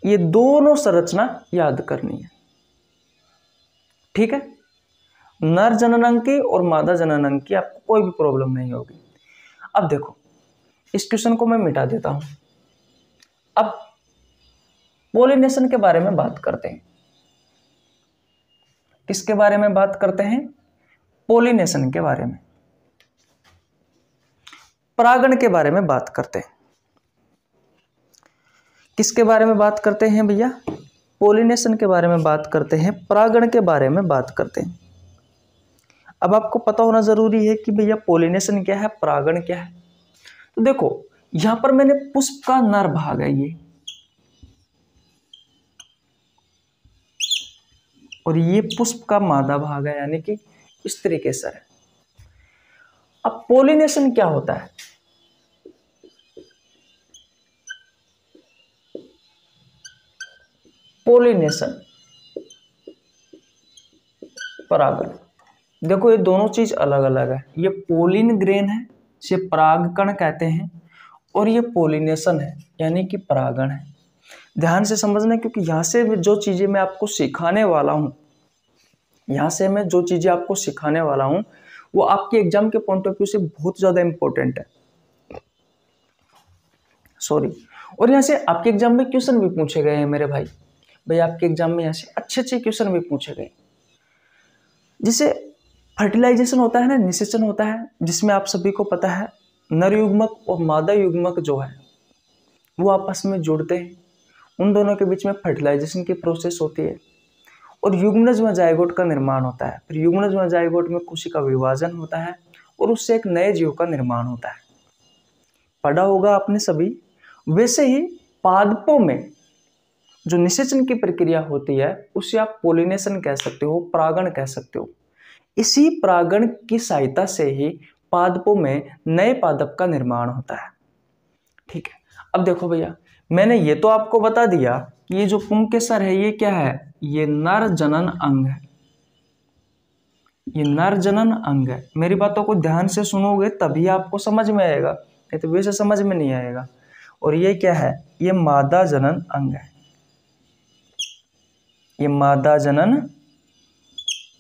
ये दोनों संरचना याद करनी है, ठीक है। नर जनन अंग की और मादा जनन अंग की आपको कोई भी प्रॉब्लम नहीं होगी। अब देखो इस क्वेश्चन को मैं मिटा देता हूं। अब पोलिनेशन के बारे में बात करते हैं। किसके बारे में बात करते हैं? पोलिनेशन के बारे में, परागण के बारे में बात करते हैं। किसके बारे में बात करते हैं भैया? पोलिनेशन के बारे में बात करते हैं, परागण के बारे में बात करते हैं। अब आपको पता होना जरूरी है कि भैया पोलिनेशन क्या है, परागण क्या है। तो देखो यहां पर मैंने पुष्प का नर भाग है ये, और ये पुष्प का मादा भाग है, यानी कि इस तरीके से है। अब पोलिनेशन क्या होता है? पोलिनेशन, परागण। देखो ये दोनों चीज अलग अलग है। ये पोलिन ग्रेन है, इसे परागकण कहते हैं, और ये पोलिनेशन है यानी कि परागण है। ध्यान से समझना, क्योंकि यहाँ से जो चीजें मैं आपको सिखाने वाला हूँ, यहाँ से मैं जो चीजें आपको सिखाने वाला हूँ वो आपके एग्जाम के पॉइंट ऑफ व्यू से बहुत ज्यादा इंपॉर्टेंट है। सॉरी। और यहाँ से आपके एग्जाम में क्वेश्चन भी पूछे गए हैं मेरे भाई। भाई आपके एग्जाम में यहाँ से अच्छे अच्छे क्वेश्चन भी पूछे गए। जिसे फर्टिलाइजेशन होता है ना, निषेचन होता है, जिसमें आप सभी को पता है नर युग्मक और मादा युग्मक जो है वो आपस में जुड़ते हैं, उन दोनों के बीच में फर्टिलाइजेशन की प्रोसेस होती है, और युग्मनज में जायगोट का निर्माण होता है। फिर युग्मनज में जायगोट में कोशिका विभाजन होता है और उससे एक नए जीव का निर्माण होता है। पढ़ा होगा आपने सभी। वैसे ही पादपों में जो निषेचन की प्रक्रिया होती है उसे आप पोलिनेशन कह सकते हो, परागण कह सकते हो। इसी परागण की सहायता से ही पादपों में नए पादप का निर्माण होता है, ठीक है। अब देखो भैया मैंने ये तो आपको बता दिया कि ये जो पुंकेसर है ये क्या है, ये नर जनन अंग है, ये नर जनन अंग है। मेरी बातों को ध्यान से सुनोगे तभी आपको समझ में आएगा, नहीं तो वैसे समझ में नहीं आएगा। और ये क्या है, ये मादा जनन अंग है, ये मादा जनन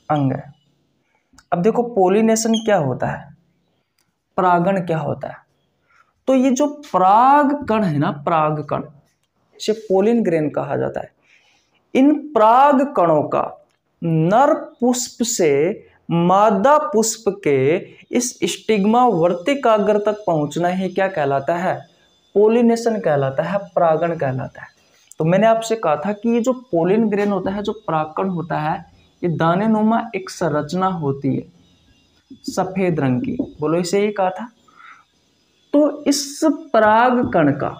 अंग है। अब देखो पोलिनेशन क्या होता है, परागण क्या होता है। तो ये जो पराग कण है ना, पराग कण, इसे पोलिन ग्रेन कहा जाता है। इन पराग कणों का नर पुष्प से मादा पुष्प के इस स्टिग्मा वर्तिकाग्र तक पहुंचना ही क्या कहलाता है, पोलिनेशन कहलाता है, परागण कहलाता है। तो मैंने आपसे कहा था कि ये जो पोलिन ग्रेन होता है, जो परागकण होता है, ये दाने नुमा एक संरचना होती है सफेद रंग की, बोलो इसे ही कहा था। तो इस पराग कण का,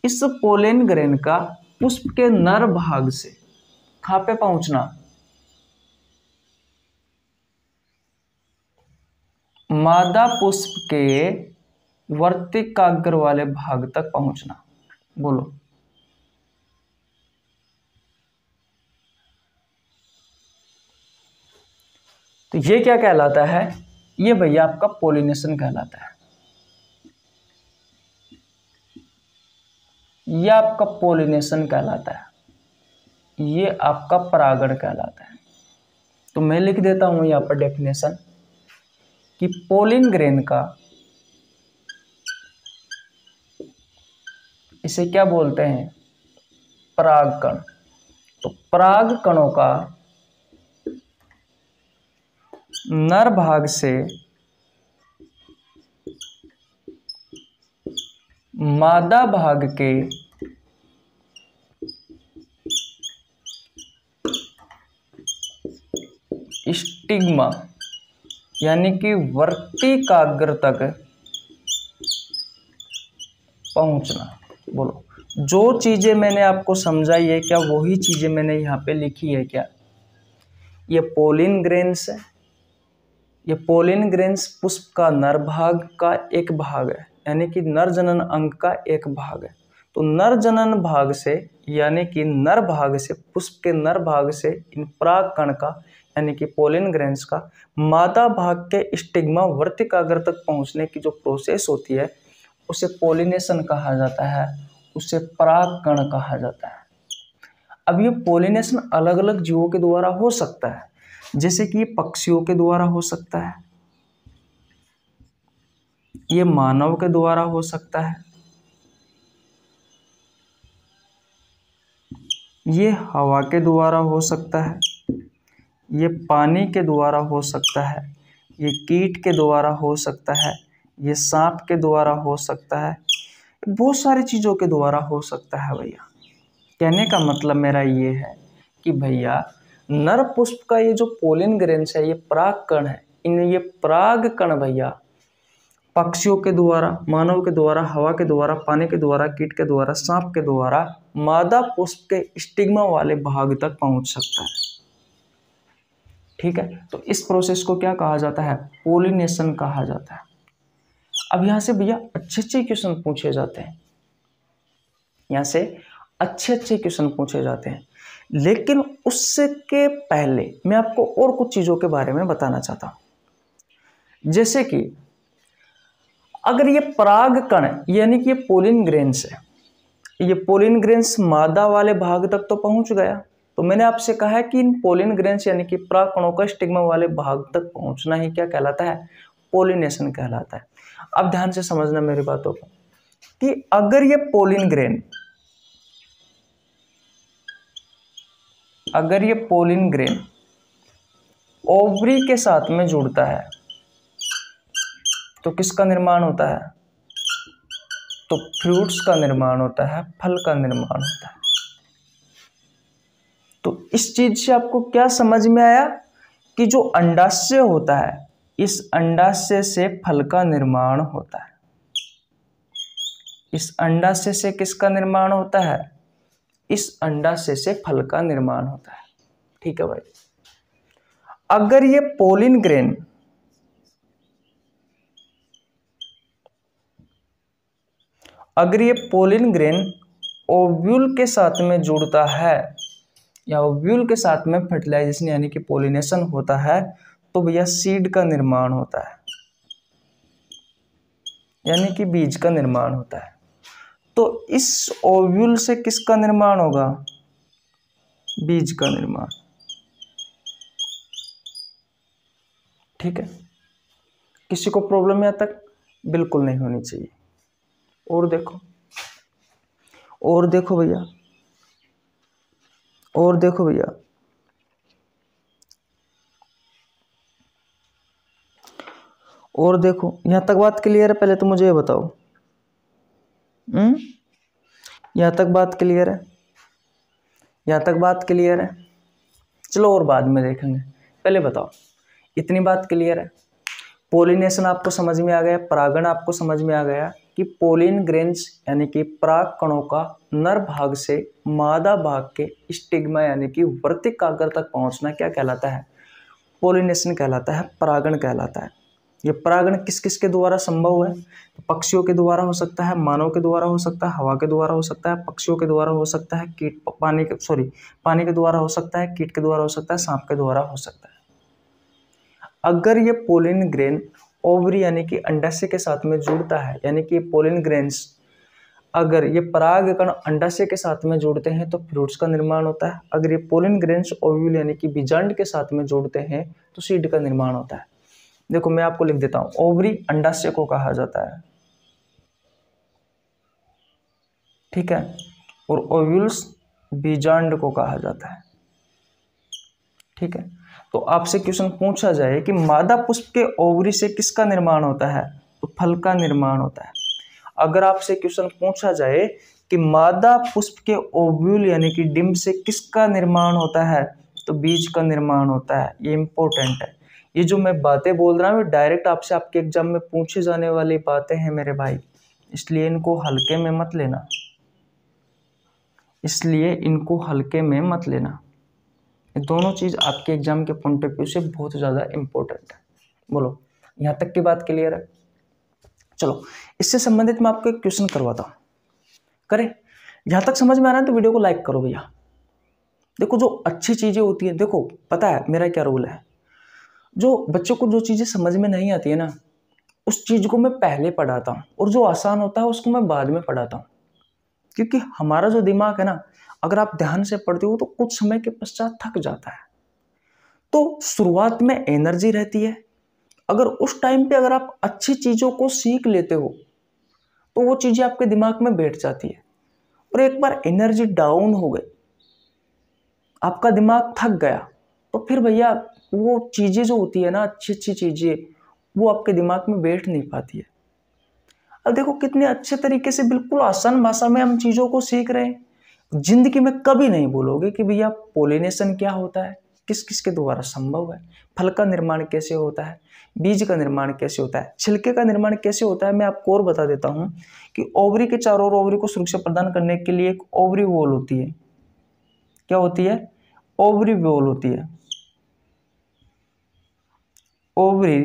इस पोलिन ग्रेन का पुष्प के नर भाग से कहां पे पहुंचना, मादा पुष्प के वर्तिकाग्र वाले भाग तक पहुंचना। बोलो तो ये क्या कहलाता है, ये भैया आपका पोलिनेशन कहलाता है, ये आपका पोलिनेशन कहलाता है, ये आपका परागण कहलाता है। तो मैं लिख देता हूं यहाँ पर डेफिनेशन कि पोलिन ग्रेन का, इसे क्या बोलते हैं, परागकण। तो परागकणों का नर भाग से मादा भाग के स्टिग्मा यानी कि वर्तिकाग्र तक पहुंचना। बोलो, जो चीजें मैंने आपको समझाई है क्या वही चीजें मैंने यहाँ पे लिखी है क्या? ये पोलिन ग्रेन्स है, ये पोलिन ग्रेन्स पुष्प का नर भाग का एक भाग है, यानी कि नर जनन अंग का एक भाग है। तो नर जनन भाग से यानी कि नर भाग से, पुष्प के नर भाग से इन परागकण का यानी कि पोलिन ग्रेन्स का मादा भाग के स्टिग्मा वर्तिकाग्र तक पहुंचने की जो प्रोसेस होती है उसे पोलिनेशन कहा जाता है, उसे परागकण कहा जाता है। अब ये पोलिनेशन अलग अलग जीवों के द्वारा हो सकता है, जैसे कि ये पक्षियों के द्वारा हो सकता है, ये मानव के द्वारा हो सकता है, ये हवा के द्वारा हो सकता है, ये पानी के द्वारा हो सकता है, ये कीट के द्वारा हो सकता है, ये सांप के द्वारा हो सकता है, बहुत सारी चीज़ों के द्वारा हो सकता है भैया। कहने का मतलब मेरा ये है कि भैया नर पुष्प का ये जो पोलिन ग्रेन्स है, ये परागकण है, इन ये परागकण भैया पक्षियों के द्वारा, मानव के द्वारा, हवा के द्वारा, पानी के द्वारा, कीट के द्वारा, सांप के द्वारा मादा पुष्प के स्टिग्मा वाले भाग तक पहुंच सकता है। ठीक है, तो इस प्रोसेस को क्या कहा जाता है? पोलिनेशन कहा जाता है। अब यहाँ से भैया अच्छे अच्छे क्वेश्चन पूछे जाते हैं, यहाँ से अच्छे अच्छे क्वेश्चन पूछे जाते हैं, लेकिन उससे के पहले मैं आपको और कुछ चीज़ों के बारे में बताना चाहता हूँ। जैसे कि अगर ये परागकण यानी कि ये पोलिन ग्रेन्स है, ये पोलिन ग्रेन्स मादा वाले भाग तक तो पहुंच गया, तो मैंने आपसे कहा है कि इन पोलिन ग्रेन्स यानी कि परागकणों का स्टिग्मा वाले भाग तक पहुंचना ही क्या कहलाता है? पोलिनेशन कहलाता है। अब ध्यान से समझना मेरी बातों को कि अगर ये पोलिन ग्रेन ओवरी के साथ में जुड़ता है तो किसका निर्माण होता है? तो फ्रूट्स का निर्माण होता है, फल का निर्माण होता है। तो इस चीज से आपको क्या समझ में आया कि जो अंडाशय होता है, इस अंडाशय से फल का निर्माण होता है। इस अंडाशय से किसका निर्माण होता है? इस अंडाशय से फल का निर्माण होता है। ठीक है भाई, अगर ये पोलिन ग्रेन ओव्यूल के साथ में जुड़ता है या ओव्यूल के साथ में फर्टिलाइजेशन यानी कि पोलिनेशन होता है, तो भैया सीड का निर्माण होता है, यानी कि बीज का निर्माण होता है। तो इस ओव्यूल से किसका निर्माण होगा? बीज का निर्माण। ठीक है, किसी को प्रॉब्लम यहाँ तक? बिल्कुल नहीं होनी चाहिए। और देखो, और देखो भैया, और देखो भैया, और देखो, यहाँ तक बात क्लियर है? पहले तो मुझे ये बताओ, यहाँ तक बात क्लियर है? यहाँ तक बात क्लियर है? चलो और बाद में देखेंगे, पहले बताओ इतनी बात क्लियर है? पोलिनेशन आपको समझ में आ गया, परागण आपको समझ में आ गया कि पोलिन ग्रेन्स यानी कि परागकणों का नर भाग से मादा भाग के स्टिग्मा यानी कि वर्तिकाग्र तक पहुंचना क्या कहलाता है? पोलिनेशन कहलाता है, परागण कहलाता है। ये परागण किस किस के द्वारा संभव है? तो पक्षियों के द्वारा हो सकता है, मानव के द्वारा हो सकता है, हवा के द्वारा हो सकता है, पक्षियों के द्वारा हो सकता है, पानी के द्वारा हो सकता है, कीट के द्वारा हो सकता है, सांप के द्वारा हो सकता है। अगर ये पोलिन ग्रेन ओवरी यानी कि अंडाशय के साथ में जुड़ता है, यानी कि पोलिन ग्रेन्स अगर ये पराग कण अंडाशय के साथ में जोड़ते हैं तो फ्रूट्स का निर्माण होता है। अगर ये पोलन ग्रेन्स ओव्यूल यानी कि बीजांड के साथ में जोड़ते हैं तो सीड का निर्माण होता है। देखो मैं आपको लिख देता हूं, ओवरी अंडाशय को कहा जाता है, ठीक है, और ओव्यूल्स बीजांड को कहा जाता है, ठीक है। तो आपसे क्वेश्चन पूछा जाए कि मादा पुष्प के ओवरी से किसका निर्माण होता है, तो फल का निर्माण होता है। अगर आपसे क्वेश्चन पूछा जाए कि मादा पुष्प के ओव्यूल यानी कि डिंब से किसका निर्माण होता है, तो बीज का निर्माण होता है। ये इंपॉर्टेंट है। ये जो मैं बातें बोल रहा हूँ डायरेक्ट आपसे आपके एग्जाम में पूछे जाने वाली बातें हैं मेरे भाई, इसलिए इनको हल्के में मत लेना, इसलिए इनको हल्के में मत लेना। ये दोनों चीज आपके एग्जाम के पॉइंट ऑफ व्यू से बहुत ज़्यादा इंपॉर्टेंट है। बोलो यहाँ तक की बात क्लियर है? चलो इससे संबंधित मैं आपको एक क्वेश्चन करवाता हूँ, करें? यहाँ तक समझ में आ रहा है तो वीडियो को लाइक करो भैया। देखो जो अच्छी चीज़ें होती हैं, देखो पता है मेरा क्या रूल है, जो बच्चों को जो चीज़ें समझ में नहीं आती है ना, उस चीज़ को मैं पहले पढ़ाता हूँ और जो आसान होता है उसको मैं बाद में पढ़ाता हूँ। क्योंकि हमारा जो दिमाग है ना, अगर आप ध्यान से पढ़ते हो तो कुछ समय के पश्चात थक जाता है। तो शुरुआत में एनर्जी रहती है, अगर उस टाइम पे अगर आप अच्छी चीज़ों को सीख लेते हो तो वो चीज़ें आपके दिमाग में बैठ जाती है। और एक बार एनर्जी डाउन हो गई, आपका दिमाग थक गया, तो फिर भैया वो चीज़ें जो होती है ना, अच्छी अच्छी चीज़ें, वो आपके दिमाग में बैठ नहीं पाती है। अब देखो कितने अच्छे तरीके से बिल्कुल आसान भाषा में हम चीज़ों को सीख रहे हैं। जिंदगी में कभी नहीं बोलोगे कि भैया पोलिनेशन क्या होता है, किस किस के द्वारा संभव है, फल का निर्माण कैसे होता है, बीज का निर्माण कैसे होता है, छिलके का निर्माण कैसे होता है। मैं आपको और बता देता हूँ कि ओवरी के चारों ओर ओवरी को सुरक्षा प्रदान करने के लिए एक ओवरी वॉल होती है। क्या होती है? ओवरी वॉल होती है, ओवरी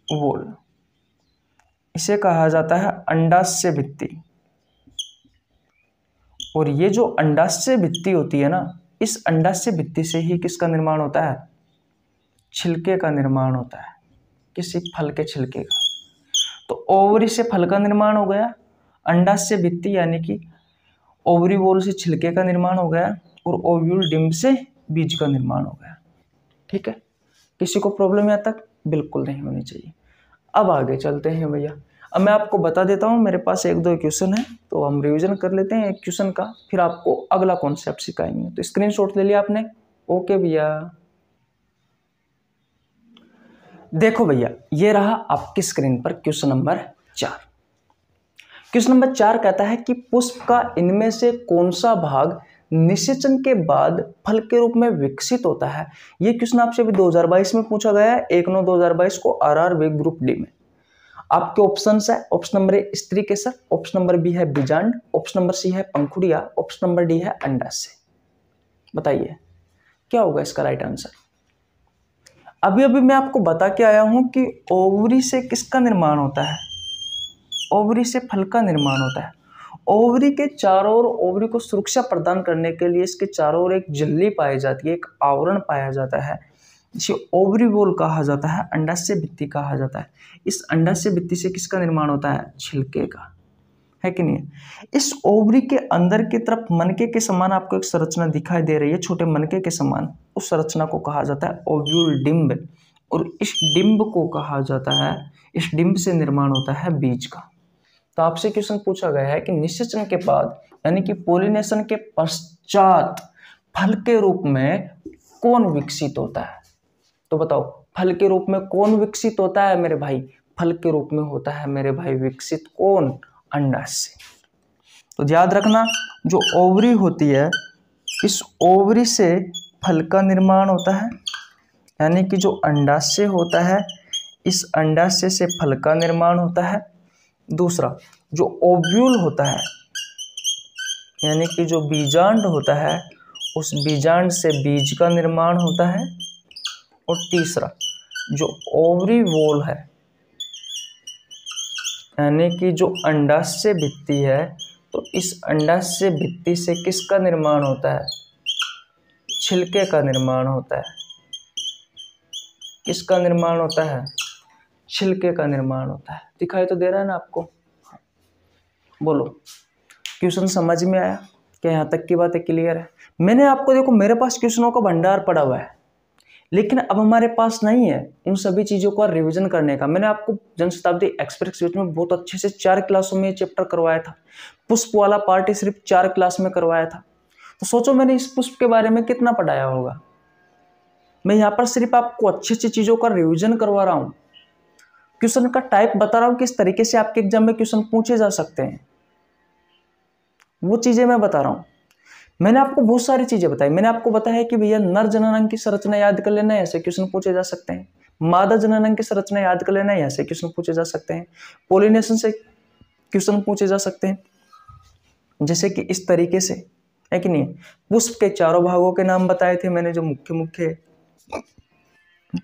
वॉल। इसे कहा जाता है अंडाशय भित्ति। और ये जो अंडाशय भित्ति होती है ना, इस अंडाशय भित्ति से ही किसका निर्माण होता है? छिलके का निर्माण होता है, किसी फल के छिलके का। तो ओवरी से फल का निर्माण हो गया, अंडाशय भित्ति यानी कि ओवरी वॉल से छिलके का निर्माण हो गया, और ओव्यूल डिंब से बीज का निर्माण हो गया। ठीक है, किसी को प्रॉब्लम यहाँ तक? बिल्कुल नहीं होनी चाहिए। अब आगे चलते हैं भैया। अब मैं आपको बता देता हूँ, मेरे पास एक दो क्वेश्चन है तो हम रिवीजन कर लेते हैं एक क्वेश्चन का, फिर आपको अगला कॉन्सेप्ट सिखाएंगे। तो स्क्रीनशॉट ले लिया आपने? ओके भैया। देखो भैया, ये रहा आपकी स्क्रीन पर क्वेश्चन नंबर 4। क्वेश्चन नंबर 4 कहता है कि पुष्प का इनमें से कौन सा भाग निषेचन के बाद फल के रूप में विकसित होता है। ये क्वेश्चन आपसे भी 2022 में पूछा गया है, 1/9/2022 को RRB ग्रुप डी में। आपके ऑप्शन है, ऑप्शन नंबर ए स्त्री केसर, ऑप्शन नंबर बी है बीजांड, ऑप्शन नंबर सी है पंखुड़िया, ऑप्शन नंबर डी है अंडाशय। बताइए क्या होगा इसका राइट आंसर? अभी अभी मैं आपको बता के आया हूं कि ओवरी से किसका निर्माण होता है? ओवरी से फल का निर्माण होता है। ओवरी के चारों ओर ओवरी को सुरक्षा प्रदान करने के लिए इसके चारों ओर एक झिल्ली पाई जाती है, एक आवरण पाया जाता है, जिसे ओवरी वॉल कहा जाता है, अंडाशय भित्ति कहा जाता है। इस अंडाशय भित्ति से किसका निर्माण होता है? छिलके का, है कि नहीं? इस ओवरी के अंदर की तरफ मनके के समान आपको एक संरचना दिखाई दे रही है, छोटे मनके के समान। उस संरचना को कहा जाता है ओव्यूल डिंब, और इस डिंब को कहा जाता है, इस डिंब से निर्माण होता है बीज का। तो आपसे क्वेश्चन पूछा गया है कि निषेचन के बाद यानी कि पोलिनेशन के पश्चात फल के रूप में कौन विकसित होता है? तो बताओ फल के रूप में कौन विकसित होता है मेरे भाई? फल के रूप में होता है मेरे भाई विकसित कौन? अंडाशय। तो याद रखना, जो ओवरी होती है, इस ओवरी से फल का निर्माण होता है, यानी कि जो अंडाशय होता है, इस अंडाशय से फल का निर्माण होता है। दूसरा, जो ओव्यूल होता है यानी कि जो बीजांड होता है, उस बीजांड से बीज का निर्माण होता है। और तीसरा, जो ओवरी वॉल है यानी कि जो अंडाशय भित्ति है, तो इस अंडाशय भित्ति से किसका निर्माण होता है? छिलके का निर्माण होता है। किसका निर्माण होता है? छिलके का निर्माण होता है। दिखाई तो दे रहा है ना आपको? बोलो क्वेश्चन समझ में आया? क्या यहाँ तक की बातें क्लियर है? मैंने आपको देखो मेरे पास क्वेश्चनों का भंडार पड़ा हुआ है, लेकिन अब हमारे पास नहीं है उन सभी चीज़ों का रिवीजन करने का। मैंने आपको जनशताब्दी एक्सप्रेस में बहुत अच्छे से 4 क्लासों में ये चैप्टर करवाया था। पुष्प वाला पार्ट सिर्फ 4 क्लास में करवाया था। तो सोचो मैंने इस पुष्प के बारे में कितना पढ़ाया होगा। मैं यहाँ पर सिर्फ आपको अच्छी अच्छी चीज़ों का रिवीजन करवा रहा हूँ, क्वेश्चन का टाइप बता रहा हूँ, किस तरीके से आपके एग्जाम में क्वेश्चन पूछे जा सकते हैं, वो चीज़ें मैं बता रहा हूँ। मैंने आपको बहुत सारी चीज़ें बताई। मैंने आपको बताया कि भैया नर जननांग की संरचना याद कर लेना, ऐसे क्वेश्चन पूछे जा सकते हैं। मादा जननांग की संरचना याद कर लेना, ऐसे क्वेश्चन पूछे जा सकते हैं। पोलिनेशन से क्वेश्चन पूछे जा सकते हैं, जैसे कि इस तरीके से, है कि नहीं। पुष्प के चारों भागों के नाम बताए थे मैंने, जो मुख्य मुख्य।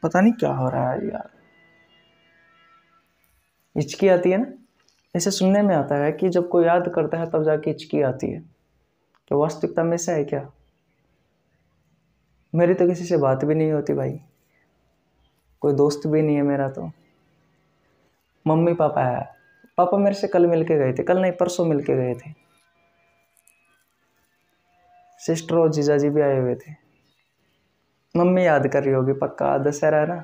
पता नहीं क्या हो रहा है यार, हिचकी आती है ना। ऐसे सुनने में आता है कि जब कोई याद करता है तब जाके हिचकी आती है। तो वास्तविकता में ऐसा है क्या? मेरी तो किसी से बात भी नहीं होती भाई, कोई दोस्त भी नहीं है मेरा। तो मम्मी पापा है। पापा मेरे से कल मिल के गए थे, कल नहीं परसों मिल के गए थे। सिस्टर और जीजा जी भी आए हुए थे। मम्मी याद कर रही होगी पक्का, दशहरा है ना।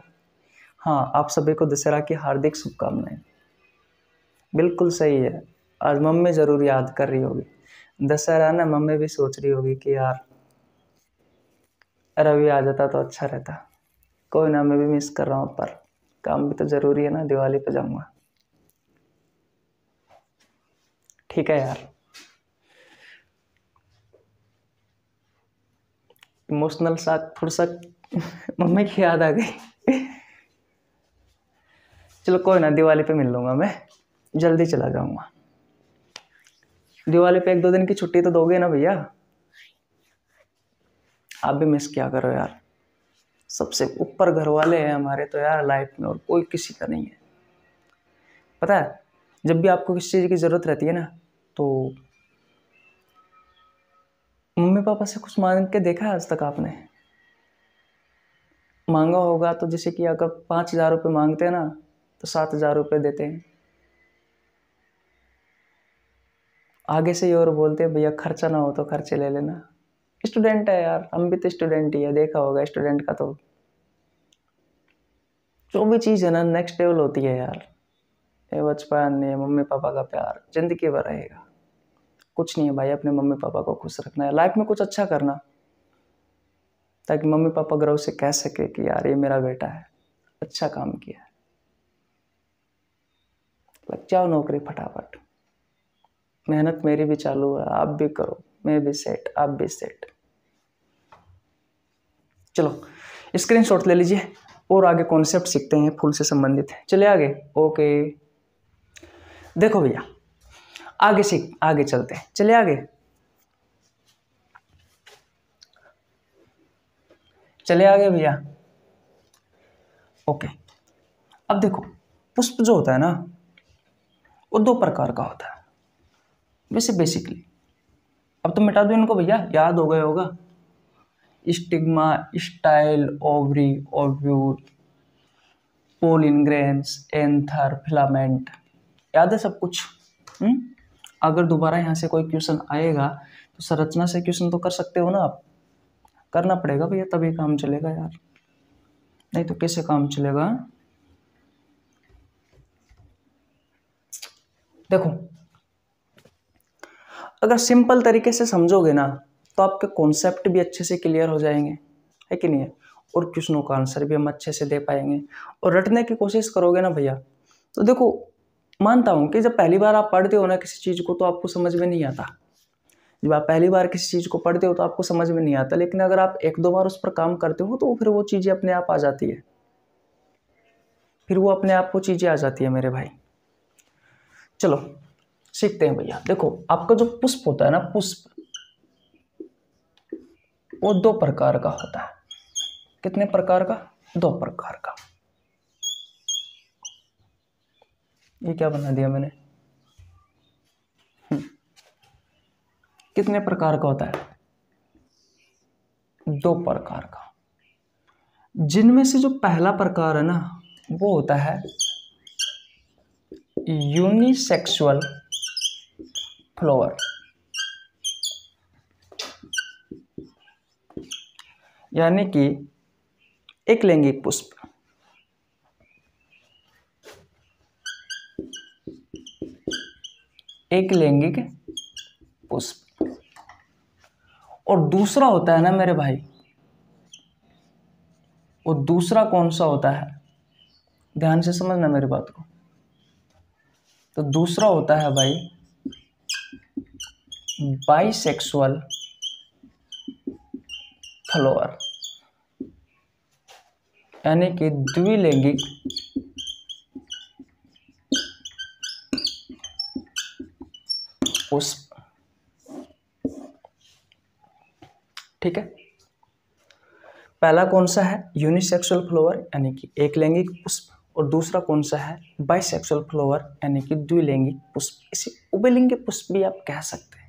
हाँ, आप सभी को दशहरा की हार्दिक शुभकामनाएं। बिल्कुल सही है, आज मम्मी ज़रूर याद कर रही होगी। दशहरा ना, मम्मी भी सोच रही होगी कि यार रवि आ जाता तो अच्छा रहता। कोई ना, मैं भी मिस कर रहा हूँ, पर काम भी तो ज़रूरी है ना, दिवाली पे जाऊँगा। ठीक है यार, इमोशनल सा थोड़ा सा मम्मी की याद आ गई। चलो कोई ना, दिवाली पे मिल लूँगा मैं, जल्दी चला जाऊँगा। दिवाली पे 1-2 दिन की छुट्टी तो दोगे ना भैया? आप भी मिस क्या करो यार। सबसे ऊपर घर वाले हैं हमारे तो यार लाइफ में, और कोई किसी का नहीं है। पता है, जब भी आपको किसी चीज़ की ज़रूरत रहती है ना, तो मम्मी पापा से कुछ मांग के देखा है आज तक आपने? मांगा होगा तो जैसे कि अगर 5,000 रुपये मांगते हैं ना, तो 7,000 रुपये देते हैं। आगे से ही और बोलते हैं भैया खर्चा ना हो तो खर्चे ले लेना। स्टूडेंट है यार, हम भी तो स्टूडेंट ही है, देखा होगा स्टूडेंट का तो जो भी चीज़ है ना नेक्स्ट लेवल होती है यार। ये बचपन, ये मम्मी पापा का प्यार जिंदगी भर रहेगा। कुछ नहीं है भाई, अपने मम्मी पापा को खुश रखना है, लाइफ में कुछ अच्छा करना, ताकि मम्मी पापा गर्व से कह सके कि यार ये मेरा बेटा है, अच्छा काम किया है। लग जाओ नौकरी फटाफट, मेहनत मेरी भी चालू है, आप भी करो, मैं भी सेट, आप भी सेट। चलो स्क्रीनशॉट ले लीजिए और आगे कॉन्सेप्ट सीखते हैं, फूल से संबंधित है। चले आगे। ओके, देखो भैया आगे चलते हैं, चले आगे। चले आगे भैया। ओके, अब देखो पुष्प जो होता है ना, वो 2 प्रकार का होता है वैसे बेसिकली। अब तो मिटा दो इनको भैया, याद हो गया होगा। Stigma, style, ovary, ovule, pollen grains, anther, filament, याद है सब कुछ? अगर दोबारा यहाँ से कोई क्वेश्चन आएगा तो संरचना से क्वेश्चन तो कर सकते हो ना आप। करना पड़ेगा भैया, तभी काम चलेगा यार, नहीं तो कैसे काम चलेगा। देखो अगर सिंपल तरीके से समझोगे ना, तो आपके कॉन्सेप्ट भी अच्छे से क्लियर हो जाएंगे, है कि नहीं है, और क्वेश्चनों का आंसर भी हम अच्छे से दे पाएंगे। और रटने की कोशिश करोगे ना भैया, तो देखो मानता हूँ कि जब पहली बार आप पढ़ते हो ना किसी चीज़ को, तो आपको समझ में नहीं आता। जब आप पहली बार किसी चीज़ को पढ़ते हो तो आपको समझ में नहीं आता, लेकिन अगर आप 1-2 बार उस पर काम करते हो तो फिर वो चीज़ें अपने आप आ जाती है, फिर वो अपने आप को चीज़ें आ जाती है मेरे भाई। चलो सीखते हैं भैया। देखो आपका जो पुष्प होता है ना, पुष्प वो 2 प्रकार का होता है। कितने प्रकार का? 2 प्रकार का। ये क्या बना दिया मैंने? कितने प्रकार का होता है? 2 प्रकार का। जिनमें से जो पहला प्रकार है ना, वो होता है यूनिसेक्सुअल फ्लावर, यानी कि एक लैंगिक पुष्प। एक लैंगिक पुष्प। और दूसरा होता है ना मेरे भाई, वो दूसरा कौन सा होता है, ध्यान से समझना मेरी बात को। तो दूसरा होता है भाई बाइसेक्सुअल फ्लावर, यानी कि द्विलैंगिक पुष्प। ठीक है, पहला कौन सा है यूनिसेक्सुअल फ्लावर यानी कि एक लैंगिक पुष्प, और दूसरा कौन सा है बाइसेक्सुअल फ्लावर यानी कि द्विलैंगिक पुष्प। इसे उभयलिंगी पुष्प भी आप कह सकते हैं।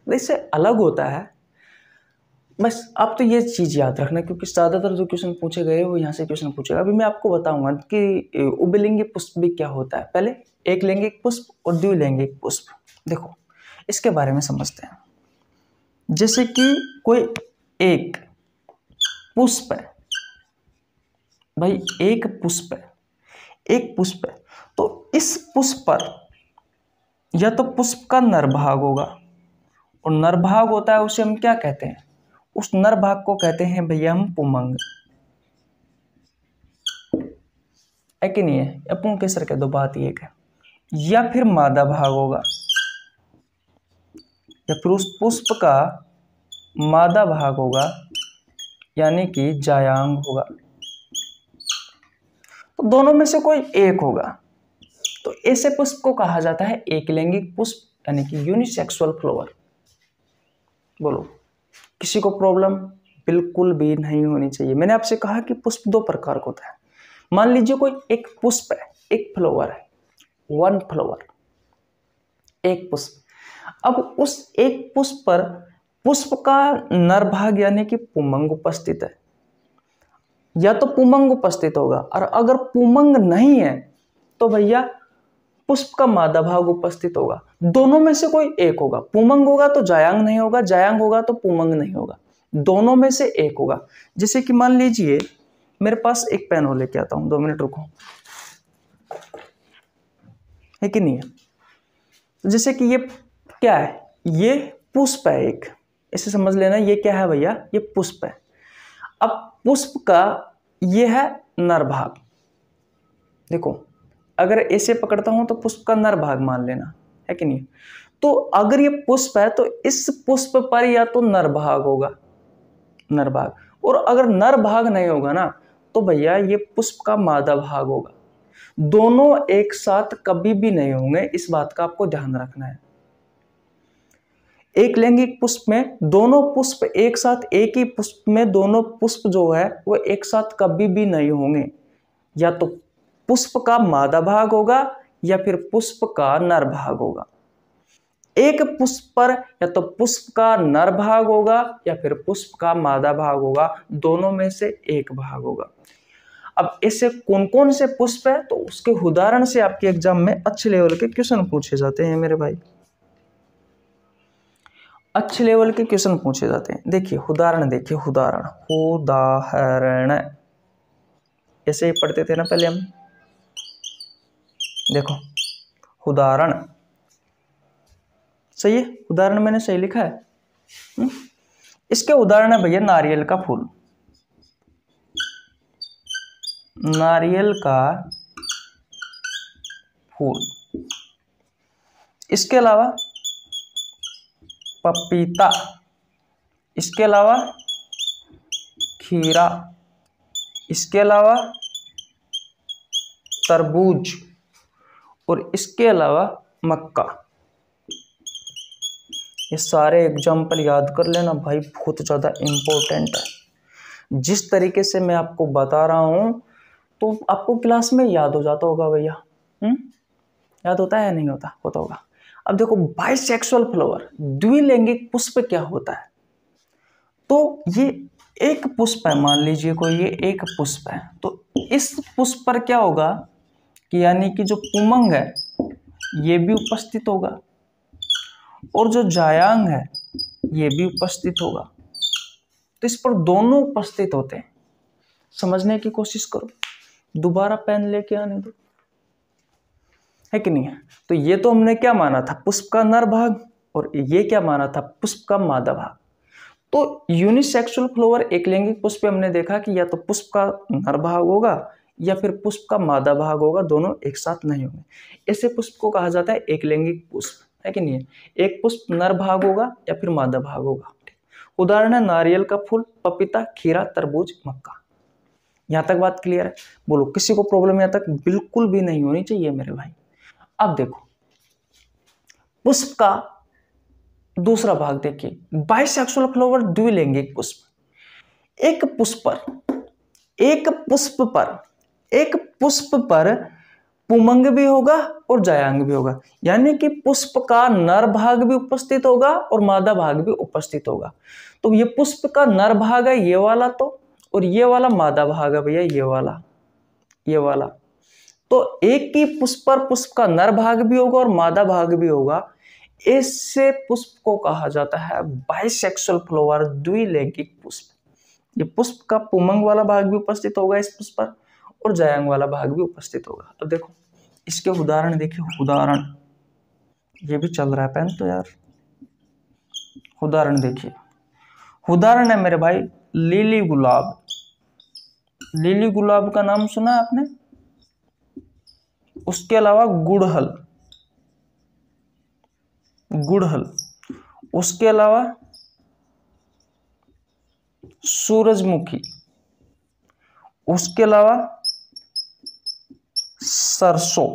वैसे अलग होता है, बस आप तो ये चीज़ याद रखना, क्योंकि ज़्यादातर जो क्वेश्चन पूछे गए वो यहाँ से क्वेश्चन पूछेगा। अभी मैं आपको बताऊंगा कि उभयलिंगी पुष्प भी क्या होता है। पहले एक लैंगिक पुष्प और द्विलैंगिक पुष्प, देखो इसके बारे में समझते हैं। जैसे कि कोई एक पुष्प है भाई, एक पुष्प है, एक पुष्प है, तो इस पुष्प पर या तो पुष्प का नर भाग होगा, और नर भाग होता है उसे हम क्या कहते हैं, उस नर भाग को कहते हैं भैया हम पुमंग, है कि नहीं है, या पुंकेसर कह दो, बात ये है। या फिर मादा भाग होगा, या फिर उस पुष्प का मादा भाग होगा यानी कि जायांग होगा। तो दोनों में से कोई एक होगा, तो ऐसे पुष्प को कहा जाता है एक लैंगिक पुष्प यानी कि यूनिसेक्सुअल फ्लावर। बोलो, किसी को प्रॉब्लम बिल्कुल भी नहीं होनी चाहिए। मैंने आपसे कहा कि पुष्प दो प्रकार का होता है। मान लीजिए कोई एक पुष्प है, एक फ्लावर है, वन फ्लावर, एक पुष्प। अब उस एक पुष्प पर पुष्प का नर भाग यानी कि पुमंग उपस्थित है, या तो पुमंग उपस्थित होगा, और अगर पुमंग नहीं है तो भैया पुष्प का मादा भाग उपस्थित होगा। दोनों में से कोई एक होगा, पुमंग होगा तो जायांग नहीं होगा, जायांग होगा तो पुमंग नहीं होगा, दोनों में से एक होगा। जैसे कि मान लीजिए मेरे पास एक पेन हो, लेके आता हूं, 2 मिनट रुको, है कि नहीं है। तो जैसे कि ये क्या है, ये पुष्प है एक, इसे समझ लेना, ये क्या है भैया, ये पुष्प है। अब पुष्प का ये है नर भाग, देखो अगर ऐसे पकड़ता हूं तो पुष्प का नर भाग मान लेना, है कि नहीं। तो अगर ये पुष्प है तो इस पुष्प पर या तो नर भाग होगा, नर भाग, और अगर नर भाग नहीं होगा ना तो भैया ये पुष्प का मादा भाग होगा। दोनों एक साथ कभी भी नहीं होंगे, इस बात का आपको ध्यान रखना है। एक लैंगिक पुष्प में दोनों पुष्प एक साथ, एक ही पुष्प में दोनों पुष्प जो है वो एक साथ कभी भी नहीं होंगे, या तो पुष्प का मादा भाग होगा या फिर पुष्प का नर भाग होगा। एक पुष्प पर या तो पुष्प का नर भाग होगा या फिर पुष्प का मादा भाग होगा, दोनों में से एक भाग होगा। अब ऐसे कौन कौन से पुष्प है तो उसके उदाहरण से आपके एग्जाम में अच्छे लेवल के क्वेश्चन पूछे जाते हैं मेरे भाई, अच्छे लेवल के क्वेश्चन पूछे जाते हैं। देखिए उदाहरण, देखिए उदाहरण, उदाहरण ऐसे ही पढ़ते थे ना पहले हम, देखो उदाहरण, सही है, उदाहरण मैंने सही लिखा है। इसके उदाहरण है भैया नारियल का फूल, नारियल का फूल। इसके अलावा पपीता, इसके अलावा खीरा, इसके अलावा तरबूज, और इसके अलावा मक्का। ये सारे एग्जाम्पल याद कर लेना भाई, बहुत ज़्यादा इम्पोर्टेंट है। जिस तरीके से मैं आपको बता रहा हूँ तो आपको क्लास में याद हो जाता होगा भैया। याद होता है या नहीं होता, होता होगा। अब देखो बाइसेक्सुअल फ्लावर, द्विलैंगिक पुष्प क्या होता है। तो ये एक पुष्प है, मान लीजिए कोई ये एक पुष्प है, तो इस पुष्प पर क्या होगा कि यानी कि जो पुमंग है ये भी उपस्थित होगा, और जो जायांग है ये भी उपस्थित होगा। तो इस पर दोनों उपस्थित होते हैं। समझने की कोशिश करो, दोबारा पेन लेके आने दो, है कि नहीं है। तो ये तो हमने क्या माना था, पुष्प का नर भाग, और ये क्या माना था, पुष्प का मादा भाग। तो यूनिसेक्सुअल फ्लावर एक लैंगिक पुष्प पे हमने देखा कि या तो पुष्प का नर भाग होगा या फिर पुष्प का मादा भाग होगा, दोनों एक साथ नहीं होंगे। ऐसे पुष्प को कहा जाता है एक लैंगिक पुष्प, है कि नहीं है। एक पुष्प नर भाग होगा या फिर मादा भाग होगा। उदाहरण है नारियल का फूल, पपीता, खीरा, तरबूज, मक्का। यहां तक बात क्लियर है? बोलो, किसी को प्रॉब्लम यहां तक? बिल्कुल भी नहीं होनी चाहिए मेरे भाई। अब देखो पुष्प का दूसरा भाग देखिए, बाइसेक्सुअल फ्लावर द्विलैंगिक पुष्प। एक पुष्प पर पुमंग भी होगा और जायांग भी होगा, यानी कि पुष्प का नर भाग भी उपस्थित होगा और मादा भाग भी उपस्थित होगा। तो ये पुष्प का नर भाग है ये वाला, तो और ये वाला मादा भाग है भैया ये वाला। तो एक ही पुष्प पर पुष्प का नर भाग भी होगा और मादा भाग भी होगा। इससे पुष्प को कहा जाता है बाइसेक्सुअल फ्लावर, द्विलैंगिक पुष्प। ये पुष्प का पुमंग वाला भाग भी उपस्थित होगा इस पुष्प पर और जायांग वाला भाग भी उपस्थित होगा। अब देखो इसके उदाहरण देखिए, उदाहरण ये भी चल रहा है पेन तो यार। उदाहरण देखिए, उदाहरण है मेरे भाई लिली गुलाब। लिली गुलाब का नाम सुना है आपने? उसके अलावा गुड़हल, उसके अलावा सूरजमुखी, उसके अलावा सरसों।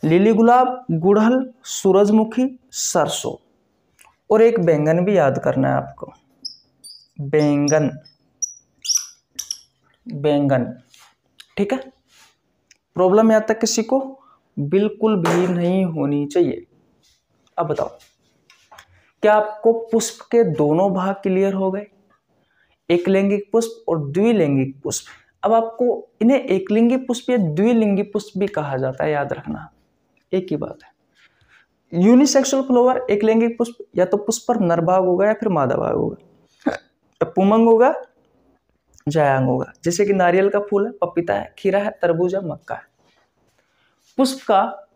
लिली गुलाब, गुड़हल, सूरजमुखी, सरसों, और एक बैंगन भी याद करना है आपको। बैंगन, ठीक है। प्रॉब्लम यहां तक किसी को बिल्कुल भी नहीं होनी चाहिए। अब बताओ, क्या आपको पुष्प के दोनों भाग क्लियर हो गए, एक लैंगिक पुष्प और द्विलैंगिक पुष्प? अब आपको इन्हें एकलिंगी पुष्प या द्विलिंगी पुष्प भी कहा जाता है, याद रखना, एक ही बात है। यूनिसेक्सुअल फ्लावर एक लैंगिक पुष्प या तो पुष्प पर नर भाग होगा या फिर मादा भाग होगा, पुमंग होगा, जायांग होगा। जैसे कि नारियल का फूल है, पपीता है, खीरा है, तरबूज है, मक्का है। पुष्प का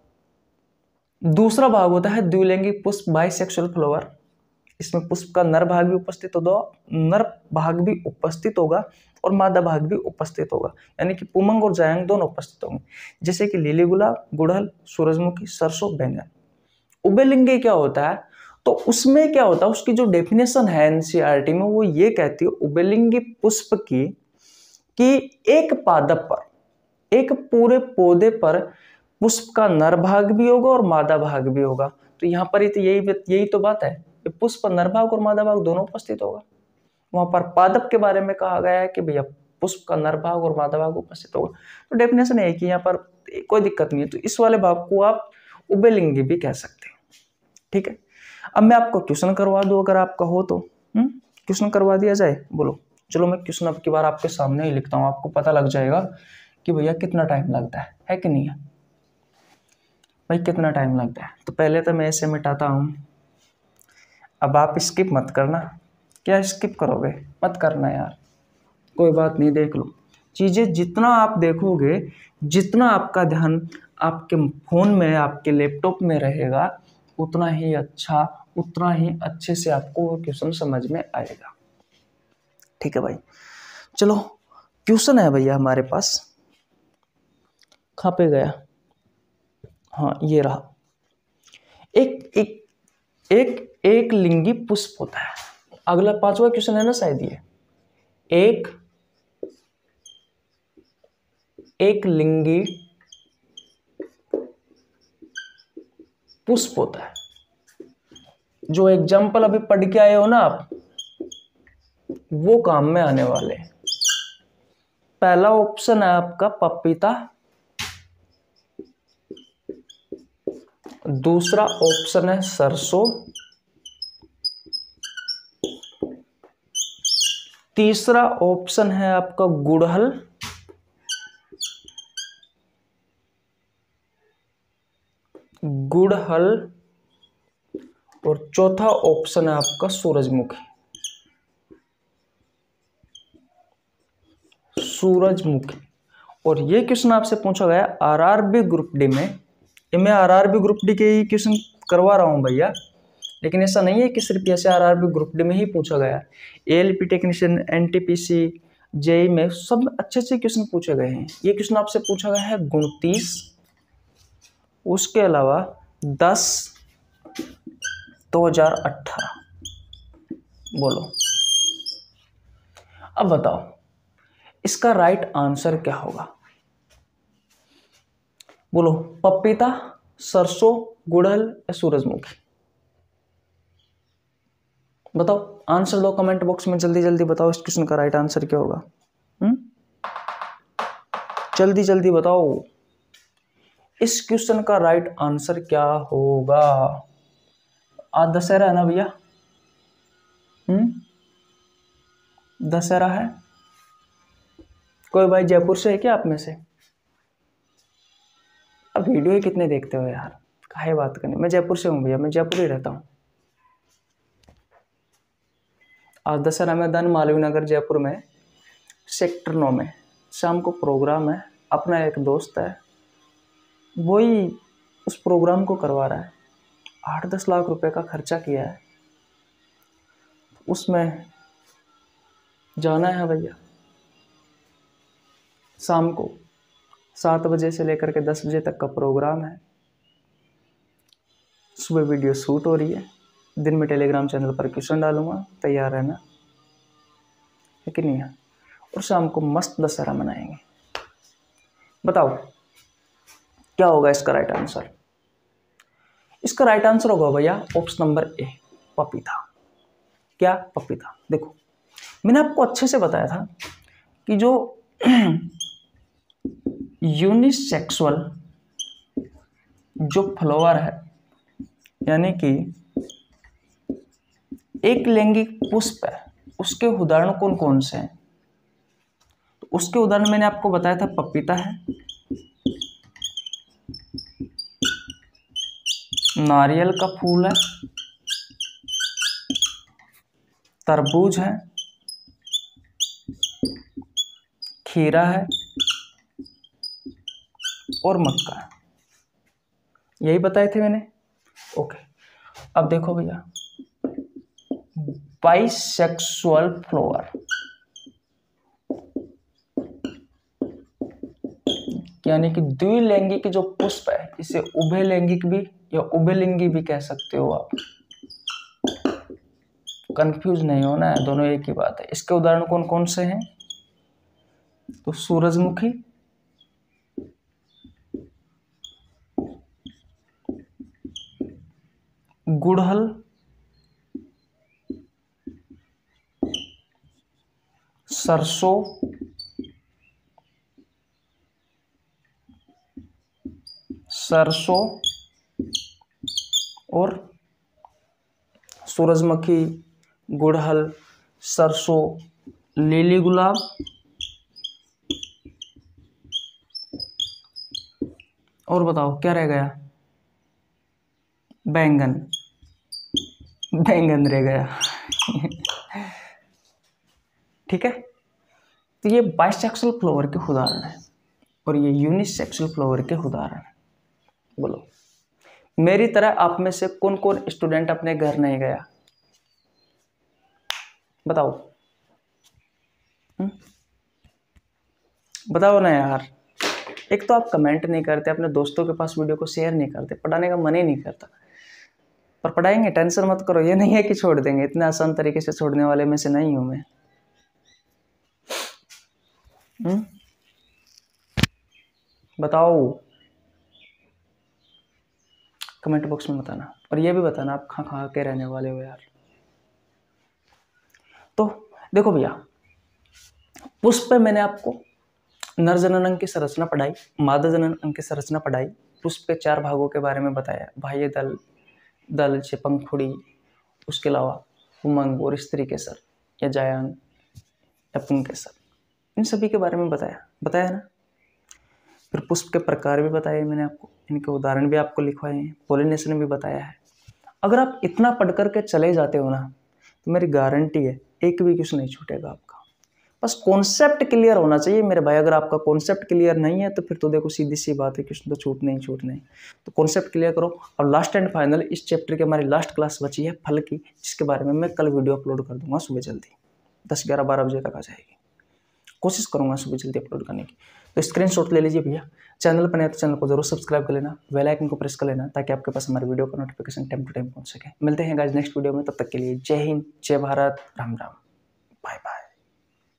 दूसरा भाग होता है द्विलैंगिक पुष्प, बाइसेक्सुअल फ्लावर। इसमें पुष्प का नर भाग भी उपस्थित होगा और मादा भाग भी उपस्थित होगा, यानी कि पुमंग और जायांग दोनों उपस्थित होंगे। जैसे कि लिली गुलाब, गुड़हल, सूरजमुखी, सरसों, बैंगन। उभयलिंगी क्या होता है? तो उसमें क्या होता है, उसकी जो डेफिनेशन है एनसीईआरटी में वो ये कहती है उभयलिंगी पुष्प की कि एक पादप पर, एक पूरे पौधे पर पुष्प का नर भाग भी होगा और मादा भाग भी होगा। तो यहाँ पर यही तो बात है, पुष्प नर भाग और मादा भाग दोनों उपस्थित होगा। वहां पर पादप के बारे में कहा गया है कि भैया पुष्प का नर भाग और मादा भाग उपस्थित होगा। तो डेफिनेशन है कि यहाँ पर कोई दिक्कत नहीं है। तो इस वाले भाग को आप उभयलिंगी भी कह सकते हैं, ठीक है। अब मैं आपको क्वेश्चन करवा दूं, अगर आपका हो तो क्वेश्चन करवा दिया जाए। बोलो, चलो मैं क्वेश्चन अब की बार आपके सामने ही लिखता हूँ, आपको पता लग जाएगा कि भैया कितना टाइम लगता है कि नहीं है भाई, कितना टाइम लगता है। तो पहले तो मैं ऐसे मिटाता हूँ। अब आप स्किप मत करना। क्या स्किप करोगे? मत करना यार, कोई बात नहीं, देख लो चीज़ें। जितना आप देखोगे, जितना आपका ध्यान आपके फोन में, आपके लैपटॉप में रहेगा, उतना ही अच्छा, उतना ही अच्छे से आपको वो क्वेश्चन समझ में आएगा, ठीक है भाई। चलो क्वेश्चन है भैया हमारे पास, कहाँ पे गया? हाँ ये रहा। एक लिंगी पुष्प होता है। अगला 5वां क्वेश्चन है ना शायद ये। एक लिंगी पुष्प होता है। जो एग्जाम्पल अभी पढ़ के आए हो ना आप, वो काम में आने वाले हैं। पहला ऑप्शन है आपका पपीता, दूसरा ऑप्शन है सरसों, तीसरा ऑप्शन है आपका गुड़हल, गुड़हल, और चौथा ऑप्शन है आपका सूरजमुखी। सूरजमुखी। और ये क्वेश्चन आपसे पूछा गया आरआरबी ग्रुप डी में। ये मैं आरआरबी ग्रुप डी के ही क्वेश्चन करवा रहा हूँ भैया, लेकिन ऐसा नहीं है कि सिर्फ ऐसे आरआरबी ग्रुप डी में ही पूछा गया। एएलपी टेक्नीशियन, एनटीपीसी, जेई में सब अच्छे अच्छे क्वेश्चन पूछे गए हैं। ये क्वेश्चन आपसे पूछा गया है 29, उसके अलावा 10/2018। बोलो अब बताओ इसका राइट आंसर क्या होगा। बोलो, पपीता, सरसों, गुड़हल या सूरजमुखी। बताओ, आंसर दो कमेंट बॉक्स में, जल्दी जल्दी बताओ इस क्वेश्चन का राइट आंसर क्या होगा। जल्दी जल्दी बताओ इस क्वेश्चन का राइट आंसर क्या होगा। आज दशहरा है ना भैया? दशहरा है। कोई भाई जयपुर से है क्या आप में से? अब वीडियो ही कितने देखते हो यार, काहे बात करनी। मैं जयपुर से हूँ भैया, मैं जयपुर ही रहता हूँ। आज दशहरा मैदान मालवीय नगर जयपुर में सेक्टर 9 में शाम को प्रोग्राम है। अपना एक दोस्त है, वही उस प्रोग्राम को करवा रहा है। 8-10 लाख रुपए का खर्चा किया है, उसमें जाना है भैया। शाम को 7 बजे से लेकर के 10 बजे तक का प्रोग्राम है। सुबह वीडियो शूट हो रही है, दिन में टेलीग्राम चैनल पर क्वेश्चन डालूंगा, तैयार रहना है कि नहीं है। और शाम को मस्त दशहरा मनाएंगे। बताओ क्या होगा इसका राइट आंसर। इसका राइट आंसर होगा भैया ऑप्शन नंबर ए, पपीता। क्या? पपीता। देखो मैंने आपको अच्छे से बताया था कि जो यूनिसेक्सुअल जो फ्लावर है, यानी कि एक लैंगिक पुष्प है, उसके उदाहरण कौन कौन से हैं। तो उसके उदाहरण मैंने आपको बताया था, पपीता है, नारियल का फूल है, तरबूज है, खीरा है और मक्का है। यही बताए थे मैंने। ओके, अब देखो भैया, बाइसेक्सुअल फ्लावर, यानी कि द्विलैंगिक जो पुष्प है, इसे उभयलैंगिक भी या उभयलिंगी भी कह सकते हो आप। कंफ्यूज नहीं होना है, दोनों एक ही बात है। इसके उदाहरण कौन कौन से हैं? तो सूरजमुखी, गुड़हल, सरसों, और सूरजमुखी, गुड़हल, सरसों, लिली गुलाब, और बताओ क्या रह गया? बैंगन। बैंगन रह गया। ठीक है, तो ये बाइसेक्सुअल फ्लावर के उदाहरण है और ये यूनिसेक्सुअल फ्लावर के उदाहरण है। बोलो, मेरी तरह आप में से कौन कौन स्टूडेंट अपने घर नहीं गया? बताओ। बताओ ना यार। एक तो आप कमेंट नहीं करते, अपने दोस्तों के पास वीडियो को शेयर नहीं करते, पढ़ाने का मन ही नहीं करता। पर पढ़ाएंगे, टेंशन मत करो। ये नहीं है कि छोड़ देंगे, इतने आसान तरीके से छोड़ने वाले में से नहीं हूं मैं। बताओ, कमेंट बॉक्स में बताना, और ये भी बताना आप कहाँ कहाँ के रहने वाले हो यार। तो देखो भैया, पुष्प पे मैंने आपको नर जनन अंग की संरचना पढ़ाई, मादा जनन अंग की संरचना पढ़ाई, पुष्प के 4 भागों के बारे में बताया, बाह्य दल, दल से पंखुड़ी, उसके अलावा उमंग और स्त्री केसर या जायांग या पुंकेसर, इन सभी के बारे में बताया ना। फिर पुष्प के प्रकार भी बताए मैंने आपको, इनके उदाहरण भी आपको लिखवाए हैं, पॉलिनेशन में भी बताया है। अगर आप इतना पढ़ करके चले जाते हो ना तो मेरी गारंटी है एक भी क्वेश्चन नहीं छूटेगा आपका। बस कॉन्सेप्ट क्लियर होना चाहिए मेरे भाई। अगर आपका कॉन्सेप्ट क्लियर नहीं है तो फिर तो देखो सीधी सी बात है, क्वेश्चन तो छूटने ही छूटने। तो कॉन्सेप्ट क्लियर करो। और लास्ट एंड फाइनल इस चैप्टर की हमारी लास्ट क्लास बची है फल की, जिसके बारे में मैं कल वीडियो अपलोड कर दूंगा सुबह जल्दी 10, 11, 12 बजे तक आ जाएगी। कोशिश करूंगा सुबह जल्दी अपलोड करने की। तो स्क्रीनशॉट ले लीजिए भैया। चैनल पर नए तो चैनल को जरूर सब्सक्राइब कर लेना, बेल आइकन को प्रेस कर लेना ताकि आपके पास हमारे वीडियो का नोटिफिकेशन टाइम टू टाइम पहुंच सके। मिलते हैं गाइस नेक्स्ट वीडियो में, तब तक के लिए जय हिंद, जय भारत, राम राम, बाय बाय।